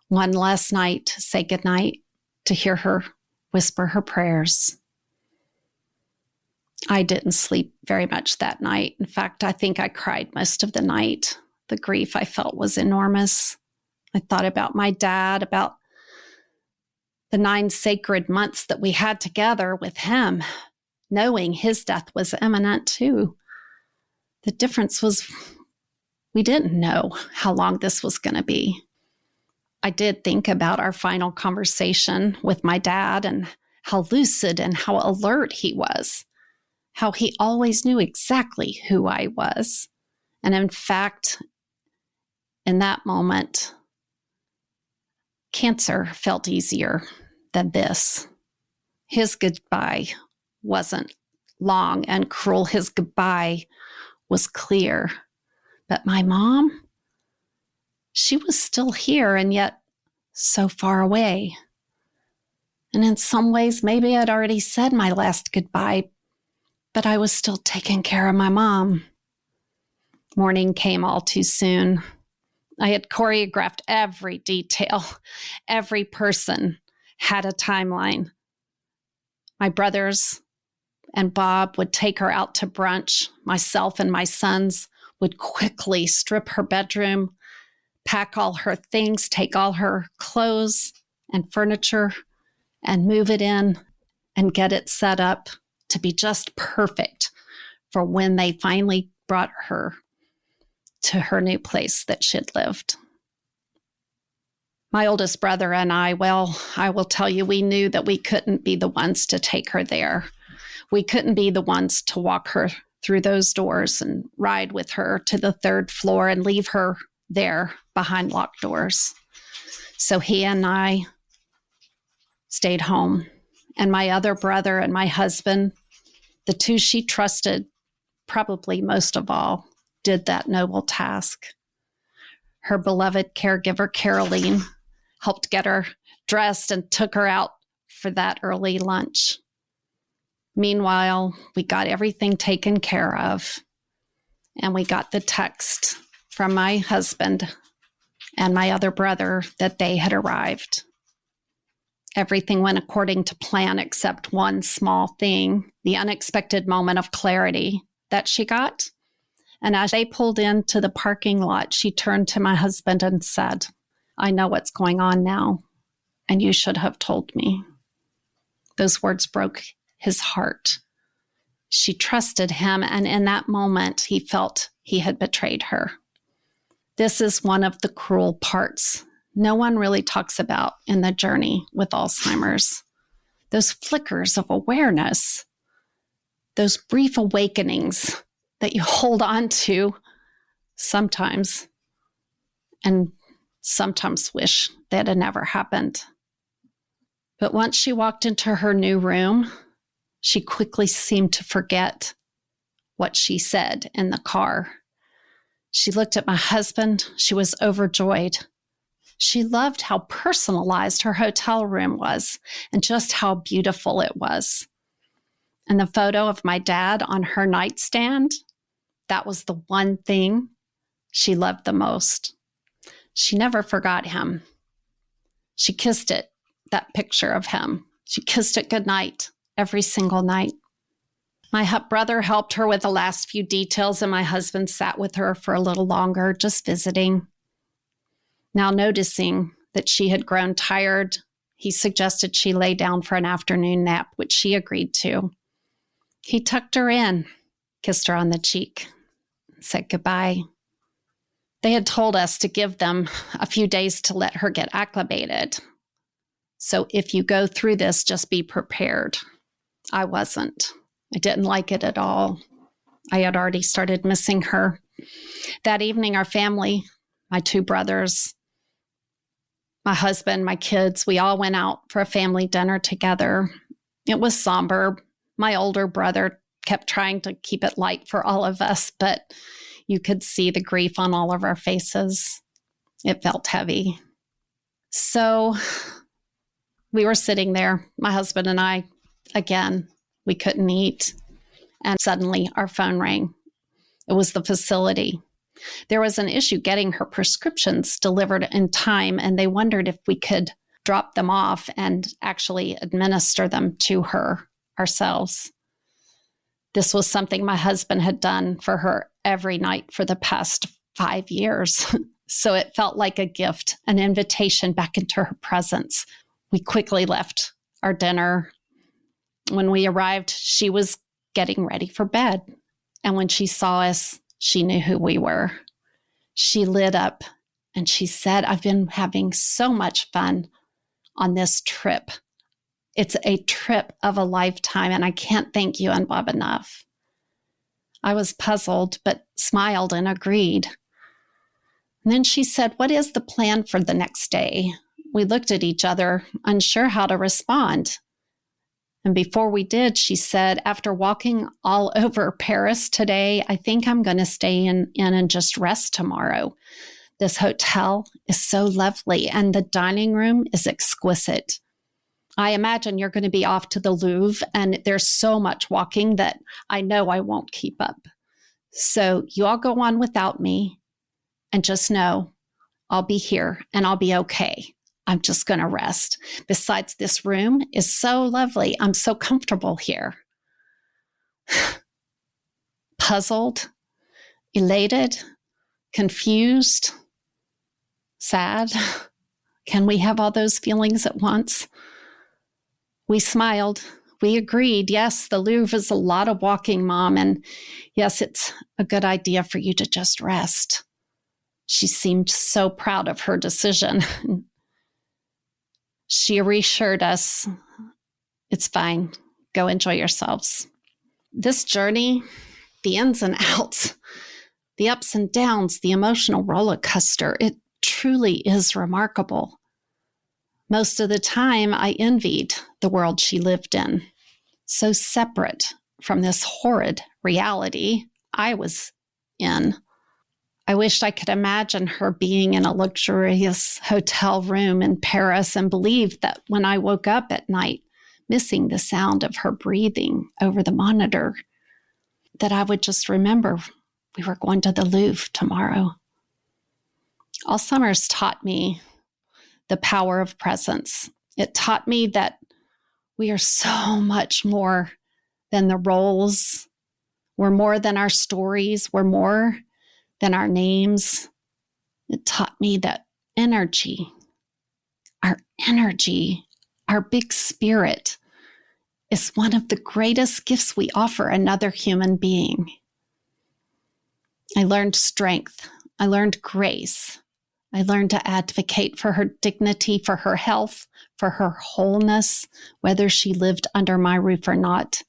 one last night to say goodnight, to hear her whisper her prayers. I didn't sleep very much that night. In fact, I think I cried most of the night. The grief I felt was enormous. I thought about my dad, about the 9 sacred months that we had together with him, knowing his death was imminent too. The difference was we didn't know how long this was going to be. I did think about our final conversation with my dad and how lucid and how alert he was, how he always knew exactly who I was. And in fact, in that moment, cancer felt easier than this. His goodbye wasn't long and cruel. His goodbye was clear. But my mom, she was still here and yet so far away. And in some ways, maybe I'd already said my last goodbye, but I was still taking care of my mom. Morning came all too soon. I had choreographed every detail. Every person had a timeline. My brothers and Bob would take her out to brunch. Myself and my sons would quickly strip her bedroom, pack all her things, take all her clothes and furniture and move it in and get it set up to be just perfect for when they finally brought her to her new place that she'd lived. My oldest brother and I will tell you, we knew that we couldn't be the ones to take her there. We couldn't be the ones to walk her through those doors and ride with her to the 3rd floor and leave her there behind locked doors. So he and I stayed home. And my other brother and my husband, the two she trusted probably most of all, did that noble task. Her beloved caregiver, Caroline, helped get her dressed and took her out for that early lunch. Meanwhile, we got everything taken care of, and we got the text from my husband and my other brother that they had arrived. Everything went according to plan except one small thing, the unexpected moment of clarity that she got. And as they pulled into the parking lot, she turned to my husband and said, "I know what's going on now, and you should have told me." Those words broke his heart. She trusted him, and in that moment, he felt he had betrayed her. This is one of the cruel parts no one really talks about in the journey with Alzheimer's. Those flickers of awareness, those brief awakenings that you hold on to sometimes and sometimes wish that had never happened. But once she walked into her new room, she quickly seemed to forget what she said in the car. She looked at my husband. She was overjoyed. She loved how personalized her hotel room was and just how beautiful it was. And the photo of my dad on her nightstand, that was the one thing she loved the most. She never forgot him. She kissed it, that picture of him. She kissed it goodnight every single night. My brother helped her with the last few details, and my husband sat with her for a little longer, just visiting. Now noticing that she had grown tired, he suggested she lay down for an afternoon nap, which she agreed to. He tucked her in, kissed her on the cheek, said goodbye. They had told us to give them a few days to let her get acclimated. So if you go through this, just be prepared. I wasn't. I didn't like it at all. I had already started missing her. That evening, our family, my 2 brothers, my husband, my kids, we all went out for a family dinner together. It was somber. My older brother kept trying to keep it light for all of us, but you could see the grief on all of our faces. It felt heavy. So we were sitting there, my husband and I, again, we couldn't eat. And suddenly our phone rang. It was the facility. There was an issue getting her prescriptions delivered in time, and they wondered if we could drop them off and actually administer them to her ourselves. This was something my husband had done for her every night for the past 5 years. So it felt like a gift, an invitation back into her presence We quickly left our dinner. When we arrived, she was getting ready for bed. And when she saw us, she knew who we were. She lit up and she said, I've been having so much fun on this trip. It's a trip of a lifetime, and I can't thank you and Bob enough. I was puzzled, but smiled and agreed. And then she said, what is the plan for the next day? We looked at each other, unsure how to respond. And before we did, she said, after walking all over Paris today, I think I'm going to stay in and just rest tomorrow. This hotel is so lovely, and the dining room is exquisite. I imagine you're going to be off to the Louvre, and there's so much walking that I know I won't keep up. So you all go on without me, and just know I'll be here and I'll be okay. I'm just going to rest. Besides, this room is so lovely. I'm so comfortable here. Puzzled, elated, confused, sad. Can we have all those feelings at once? We smiled. We agreed. Yes, the Louvre is a lot of walking, Mom. And yes, it's a good idea for you to just rest. She seemed so proud of her decision. She reassured us, it's fine. Go enjoy yourselves. This journey, the ins and outs, the ups and downs, the emotional roller coaster, it truly is remarkable. Most of the time, I envied the world she lived in, so separate from this horrid reality I was in. I wished I could imagine her being in a luxurious hotel room in Paris and believed that when I woke up at night, missing the sound of her breathing over the monitor, that I would just remember we were going to the Louvre tomorrow. Alzheimer's taught me the power of presence. It taught me that we are so much more than the roles. We're more than our stories. We're more than our names. It taught me that energy, our big spirit, is one of the greatest gifts we offer another human being. I learned strength. I learned grace. I learned to advocate for her dignity, for her health, for her wholeness, whether she lived under my roof or not.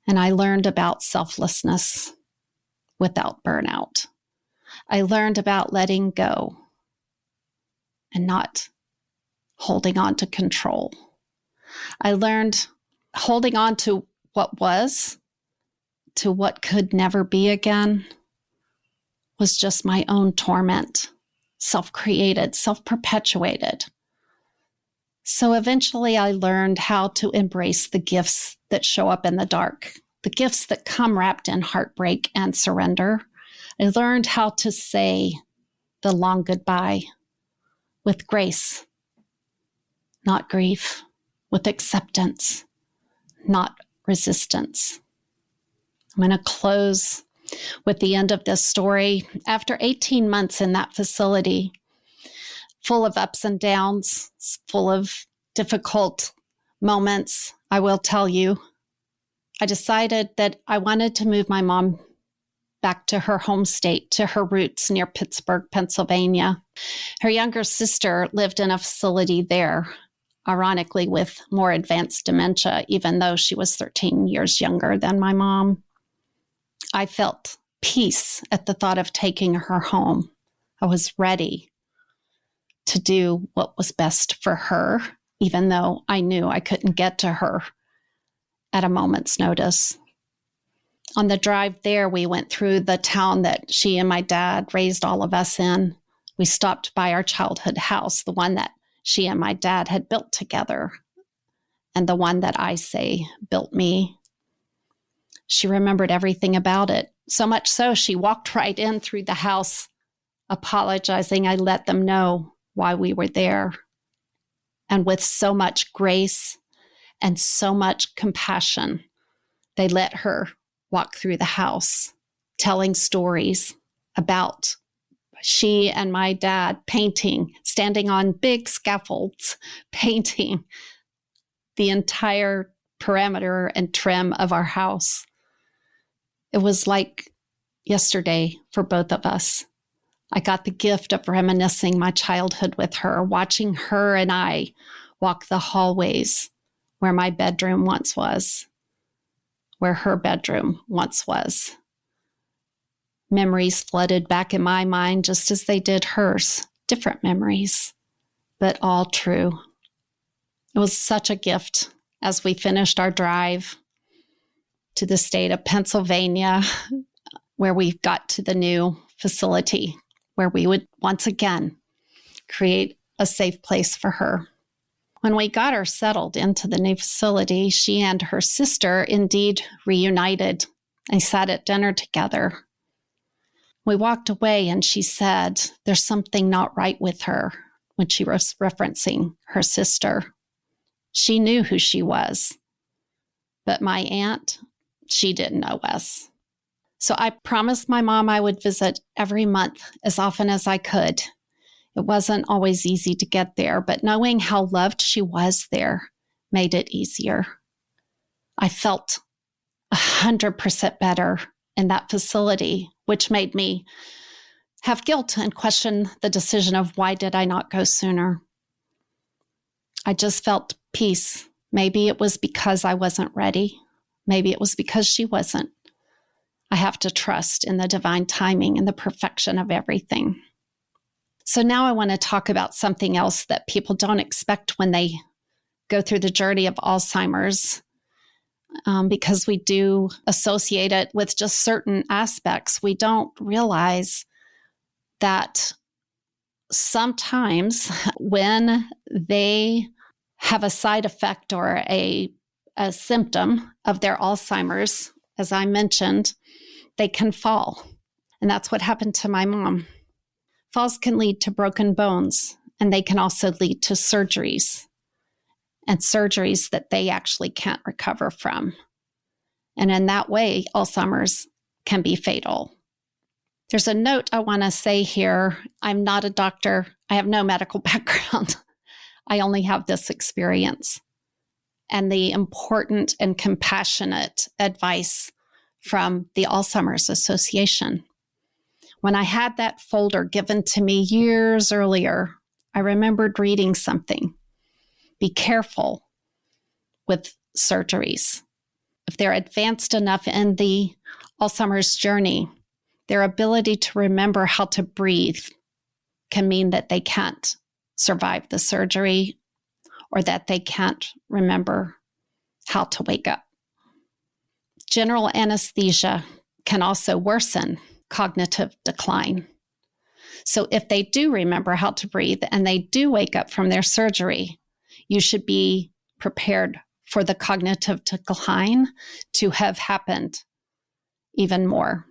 And I learned about selflessness without burnout. I learned about letting go and not holding on to control. I learned holding on to what was, to what could never be again, was just my own torment, self-created, self-perpetuated. So eventually I learned how to embrace the gifts that show up in the dark, the gifts that come wrapped in heartbreak and surrender. I learned how to say the long goodbye with grace, not grief, with acceptance, not resistance. I'm going to close with the end of this story. After 18 months in that facility, full of ups and downs, full of difficult moments, I will tell you, I decided that I wanted to move my mom back to her home state, to her roots near Pittsburgh, Pennsylvania. Her younger sister lived in a facility there, ironically with more advanced dementia, even though she was 13 years younger than my mom. I felt peace at the thought of taking her home. I was ready to do what was best for her, even though I knew I couldn't get to her at a moment's notice. On the drive there, we went through the town that she and my dad raised all of us in. We stopped by our childhood house, the one that she and my dad had built together, and the one that I say built me. She remembered everything about it, so much so she walked right in through the house, apologizing. I let them know why we were there. And with so much grace and so much compassion, they let her walk through the house, telling stories about she and my dad painting standing on big scaffolds, painting the entire perimeter and trim of our house. It was like yesterday for both of us. I got the gift of reminiscing my childhood with her, watching her and I walk the hallways where my bedroom once was, where her bedroom once was. Memories flooded back in my mind just as they did hers. Different memories, but all true. It was such a gift as we finished our drive to the state of Pennsylvania, where we got to the new facility, where we would once again create a safe place for her. When we got her settled into the new facility, she and her sister indeed reunited. They sat at dinner together. We walked away and she said, "There's something not right with her," when she was referencing her sister. She knew who she was, but my aunt, she didn't know us. So I promised my mom I would visit every month as often as I could. It wasn't always easy to get there, but knowing how loved she was there made it easier. I felt 100% better in that facility, which made me have guilt and question the decision of why did I not go sooner. I just felt peace. Maybe it was because I wasn't ready. Maybe it was because she wasn't. I have to trust in the divine timing and the perfection of everything. So now I want to talk about something else that people don't expect when they go through the journey of Alzheimer's, because we do associate it with just certain aspects. We don't realize that sometimes when they have a side effect or a symptom of their Alzheimer's, as I mentioned, they can fall. And that's what happened to my mom. Falls can lead to broken bones, and they can also lead to surgeries, and surgeries that they actually can't recover from. And in that way, Alzheimer's can be fatal. There's a note I want to say here. I'm not a doctor. I have no medical background. I only have this experience and the important and compassionate advice from the Alzheimer's Association. When I had that folder given to me years earlier, I remembered reading something. Be careful with surgeries. If they're advanced enough in the Alzheimer's journey, their ability to remember how to breathe can mean that they can't survive the surgery or that they can't remember how to wake up. General anesthesia can also worsen cognitive decline. So if they do remember how to breathe and they do wake up from their surgery, you should be prepared for the cognitive decline to have happened even more.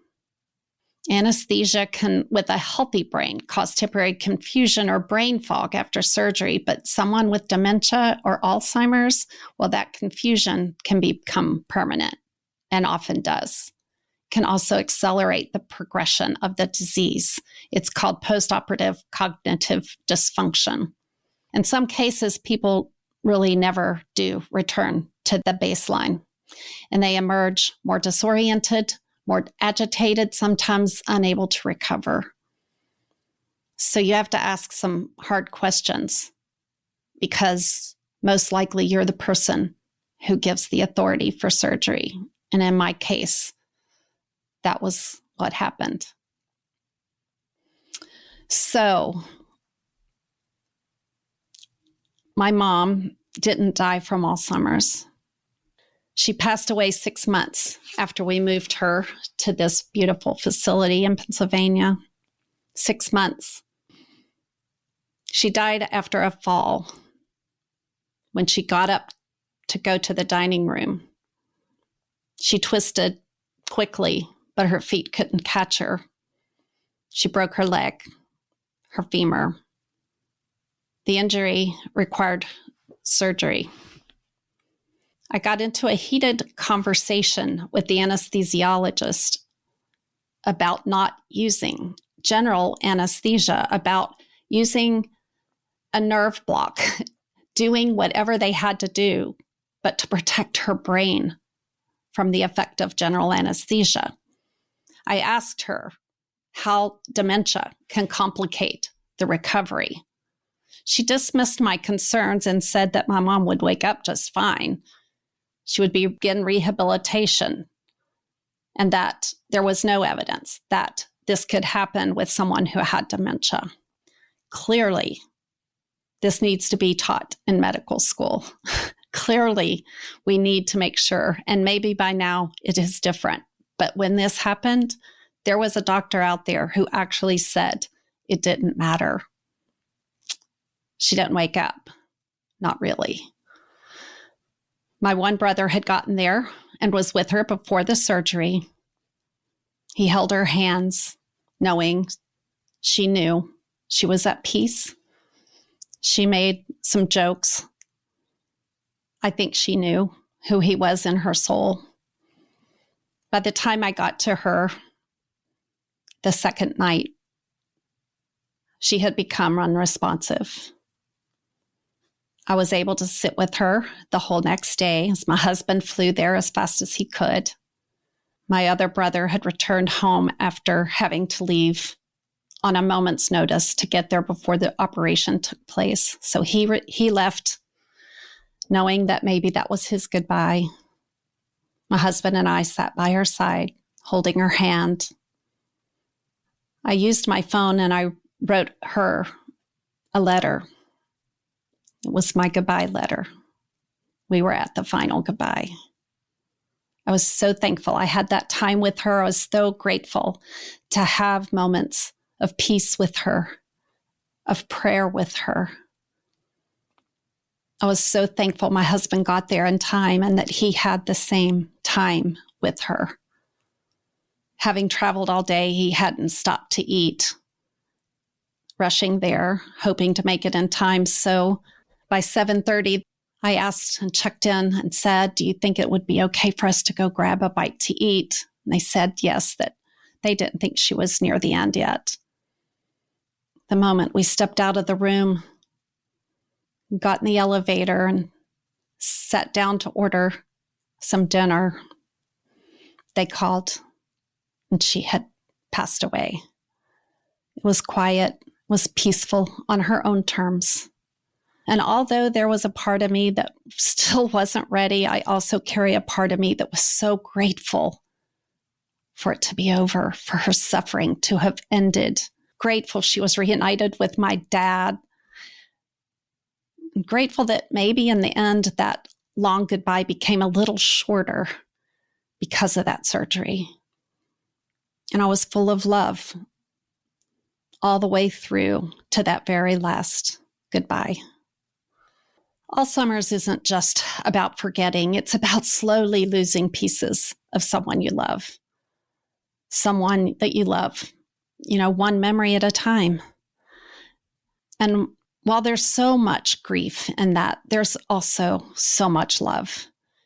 Anesthesia can, with a healthy brain, cause temporary confusion or brain fog after surgery, but someone with dementia or Alzheimer's, well, that confusion can become permanent and often does. Can also accelerate the progression of the disease. It's called postoperative cognitive dysfunction. In some cases, people really never do return to the baseline, and they emerge more disoriented, more agitated, sometimes unable to recover. So you have to ask some hard questions because most likely you're the person who gives the authority for surgery. And in my case, that was what happened. So my mom didn't die from Alzheimer's. She passed away 6 months after we moved her to this beautiful facility in Pennsylvania. 6 months. She died after a fall when she got up to go to the dining room. She twisted quickly, but her feet couldn't catch her. She broke her leg, her femur. The injury required surgery. I got into a heated conversation with the anesthesiologist about not using general anesthesia, about using a nerve block, doing whatever they had to do, but to protect her brain from the effect of general anesthesia. I asked her how dementia can complicate the recovery. She dismissed my concerns and said that my mom would wake up just fine. She would begin rehabilitation, and that there was no evidence that this could happen with someone who had dementia. Clearly, this needs to be taught in medical school. Clearly, we need to make sure, and maybe by now it is different. But when this happened, there was a doctor out there who actually said it didn't matter. She didn't wake up. Not really. My one brother had gotten there and was with her before the surgery. He held her hands, knowing she knew she was at peace. She made some jokes. I think she knew who he was in her soul. By the time I got to her the second night, she had become unresponsive. I was able to sit with her the whole next day as my husband flew there as fast as he could. My other brother had returned home after having to leave on a moment's notice to get there before the operation took place. So he left knowing that maybe that was his goodbye. My husband and I sat by her side, holding her hand. I used my phone and I wrote her a letter. It was my goodbye letter. We were at the final goodbye. I was so thankful I had that time with her. I was so grateful to have moments of peace with her, of prayer with her. I was so thankful my husband got there in time and that he had the same time with her. Having traveled all day, he hadn't stopped to eat. Rushing there, hoping to make it in time. So by 7:30, I asked and checked in and said, do you think it would be okay for us to go grab a bite to eat? And they said yes, that they didn't think she was near the end yet. The moment we stepped out of the room, got in the elevator and sat down to order some dinner, they called and she had passed away. It was quiet, was peaceful on her own terms. And although there was a part of me that still wasn't ready, I also carry a part of me that was so grateful for it to be over, for her suffering to have ended. Grateful she was reunited with my dad. I'm grateful that maybe in the end that long goodbye became a little shorter because of that surgery. And I was full of love all the way through to that very last goodbye. Alzheimer's isn't just about forgetting. It's about slowly losing pieces of someone you love. Someone that you love, one memory at a time. And while there's so much grief in that, there's also so much love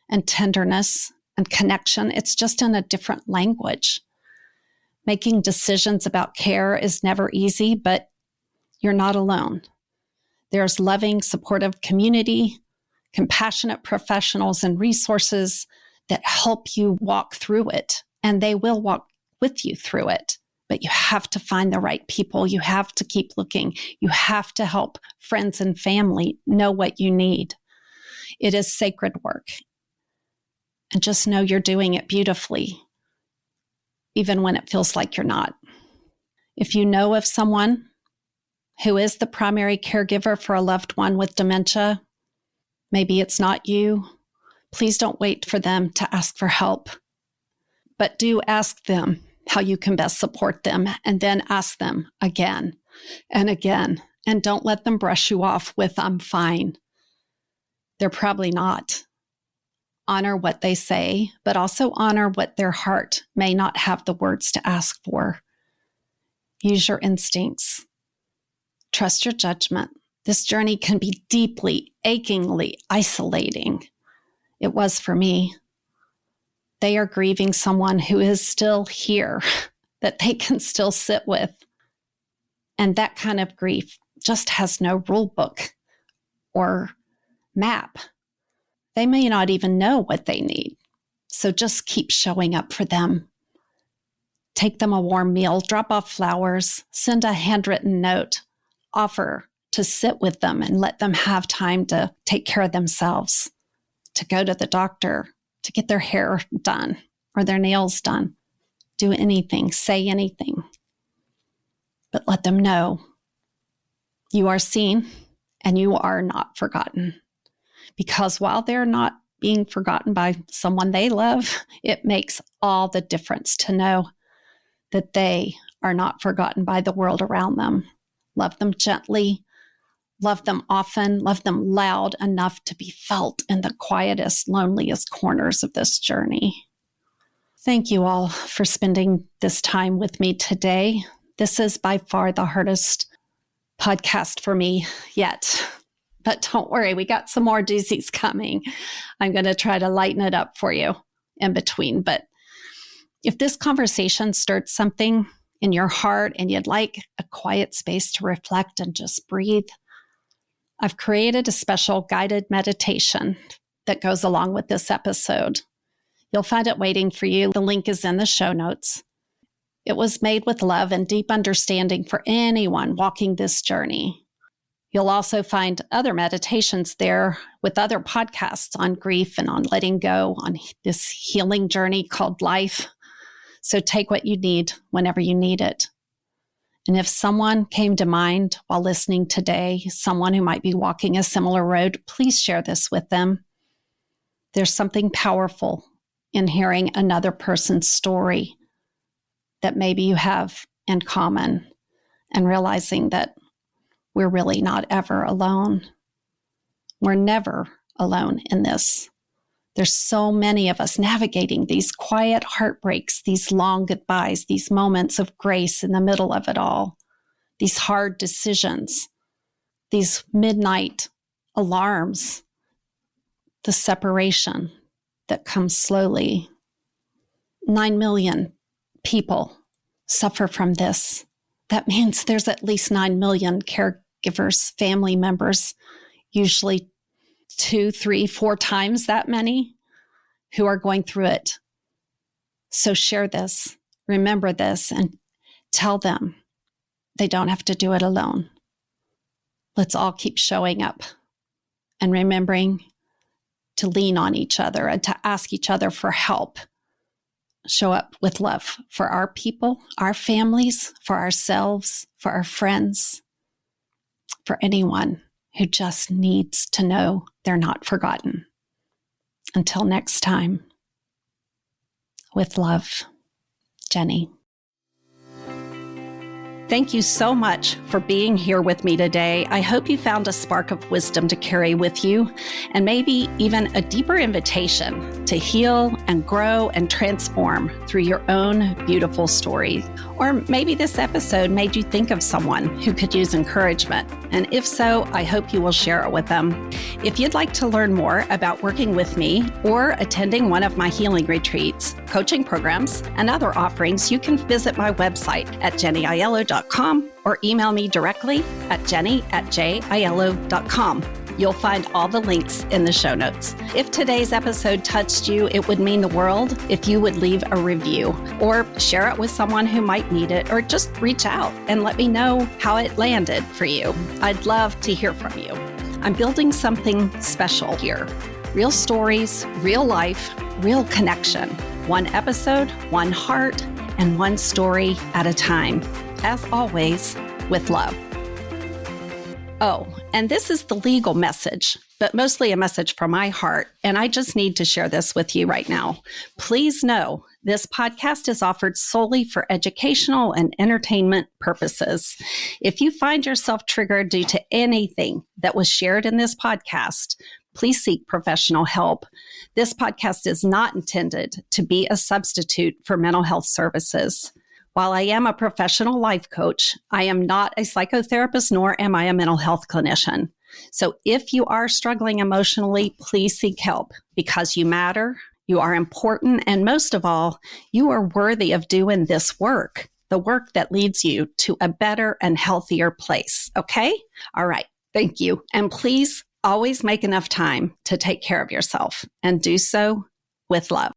and tenderness and connection. It's just in a different language. Making decisions about care is never easy, but you're not alone. There's loving, supportive community, compassionate professionals and resources that help you walk through it, and they will walk with you through it. But you have to find the right people. You have to keep looking. You have to help friends and family know what you need. It is sacred work. And just know you're doing it beautifully, even when it feels like you're not. If you know of someone who is the primary caregiver for a loved one with dementia, maybe it's not you, please don't wait for them to ask for help. But do ask them how you can best support them, and then ask them again and again. And don't let them brush you off with, I'm fine. They're probably not. Honor what they say, but also honor what their heart may not have the words to ask for. Use your instincts. Trust your judgment. This journey can be deeply, achingly isolating. It was for me. They are grieving someone who is still here, that they can still sit with. And that kind of grief just has no rule book or map. They may not even know what they need. So just keep showing up for them. Take them a warm meal, drop off flowers, send a handwritten note, offer to sit with them and let them have time to take care of themselves, to go to the doctor, to get their hair done or their nails done. Do anything, say anything. But let them know you are seen and you are not forgotten. Because while they're not being forgotten by someone they love, it makes all the difference to know that they are not forgotten by the world around them. Love them gently, love them often, love them loud enough to be felt in the quietest, loneliest corners of this journey. Thank you all for spending this time with me today. This is by far the hardest podcast for me yet. But don't worry, we got some more doozies coming. I'm going to try to lighten it up for you in between. But if this conversation stirred something in your heart and you'd like a quiet space to reflect and just breathe, I've created a special guided meditation that goes along with this episode. You'll find it waiting for you. The link is in the show notes. It was made with love and deep understanding for anyone walking this journey. You'll also find other meditations there with other podcasts on grief and on letting go, on this healing journey called life. So take what you need whenever you need it. And if someone came to mind while listening today, someone who might be walking a similar road, please share this with them. There's something powerful in hearing another person's story that maybe you have in common and realizing that we're really not ever alone. We're never alone in this. There's so many of us navigating these quiet heartbreaks, these long goodbyes, these moments of grace in the middle of it all, these hard decisions, these midnight alarms, the separation that comes slowly. 9 million people suffer from this. That means there's at least 9 million caregivers, family members, usually 2, 3, 4 times that many, who are going through it. So share this, remember this, and tell them they don't have to do it alone. Let's all keep showing up and remembering to lean on each other and to ask each other for help. Show up with love for our people, our families, for ourselves, for our friends, for anyone who just needs to know they're not forgotten. Until next time, with love, Jenny. Thank you so much for being here with me today. I hope you found a spark of wisdom to carry with you, and maybe even a deeper invitation to heal and grow and transform through your own beautiful story. Or maybe this episode made you think of someone who could use encouragement. And if so, I hope you will share it with them. If you'd like to learn more about working with me or attending one of my healing retreats, coaching programs, and other offerings, you can visit my website at jennyaiello.com or email me directly at jenny@jaiello.com. You'll find all the links in the show notes. If today's episode touched you, it would mean the world if you would leave a review or share it with someone who might need it, or just reach out and let me know how it landed for you. I'd love to hear from you. I'm building something special here. Real stories, real life, real connection. One episode, one heart, and one story at a time. As always, with love. Oh, and this is the legal message, but mostly a message from my heart, and I just need to share this with you right now. Please know this podcast is offered solely for educational and entertainment purposes. If you find yourself triggered due to anything that was shared in this podcast, please seek professional help. This podcast is not intended to be a substitute for mental health services. While I am a professional life coach, I am not a psychotherapist, nor am I a mental health clinician. So if you are struggling emotionally, please seek help, because you matter, you are important, and most of all, you are worthy of doing this work. the work that leads you to a better and healthier place. Okay? All right. Thank you. And please always make enough time to take care of yourself and do so with love.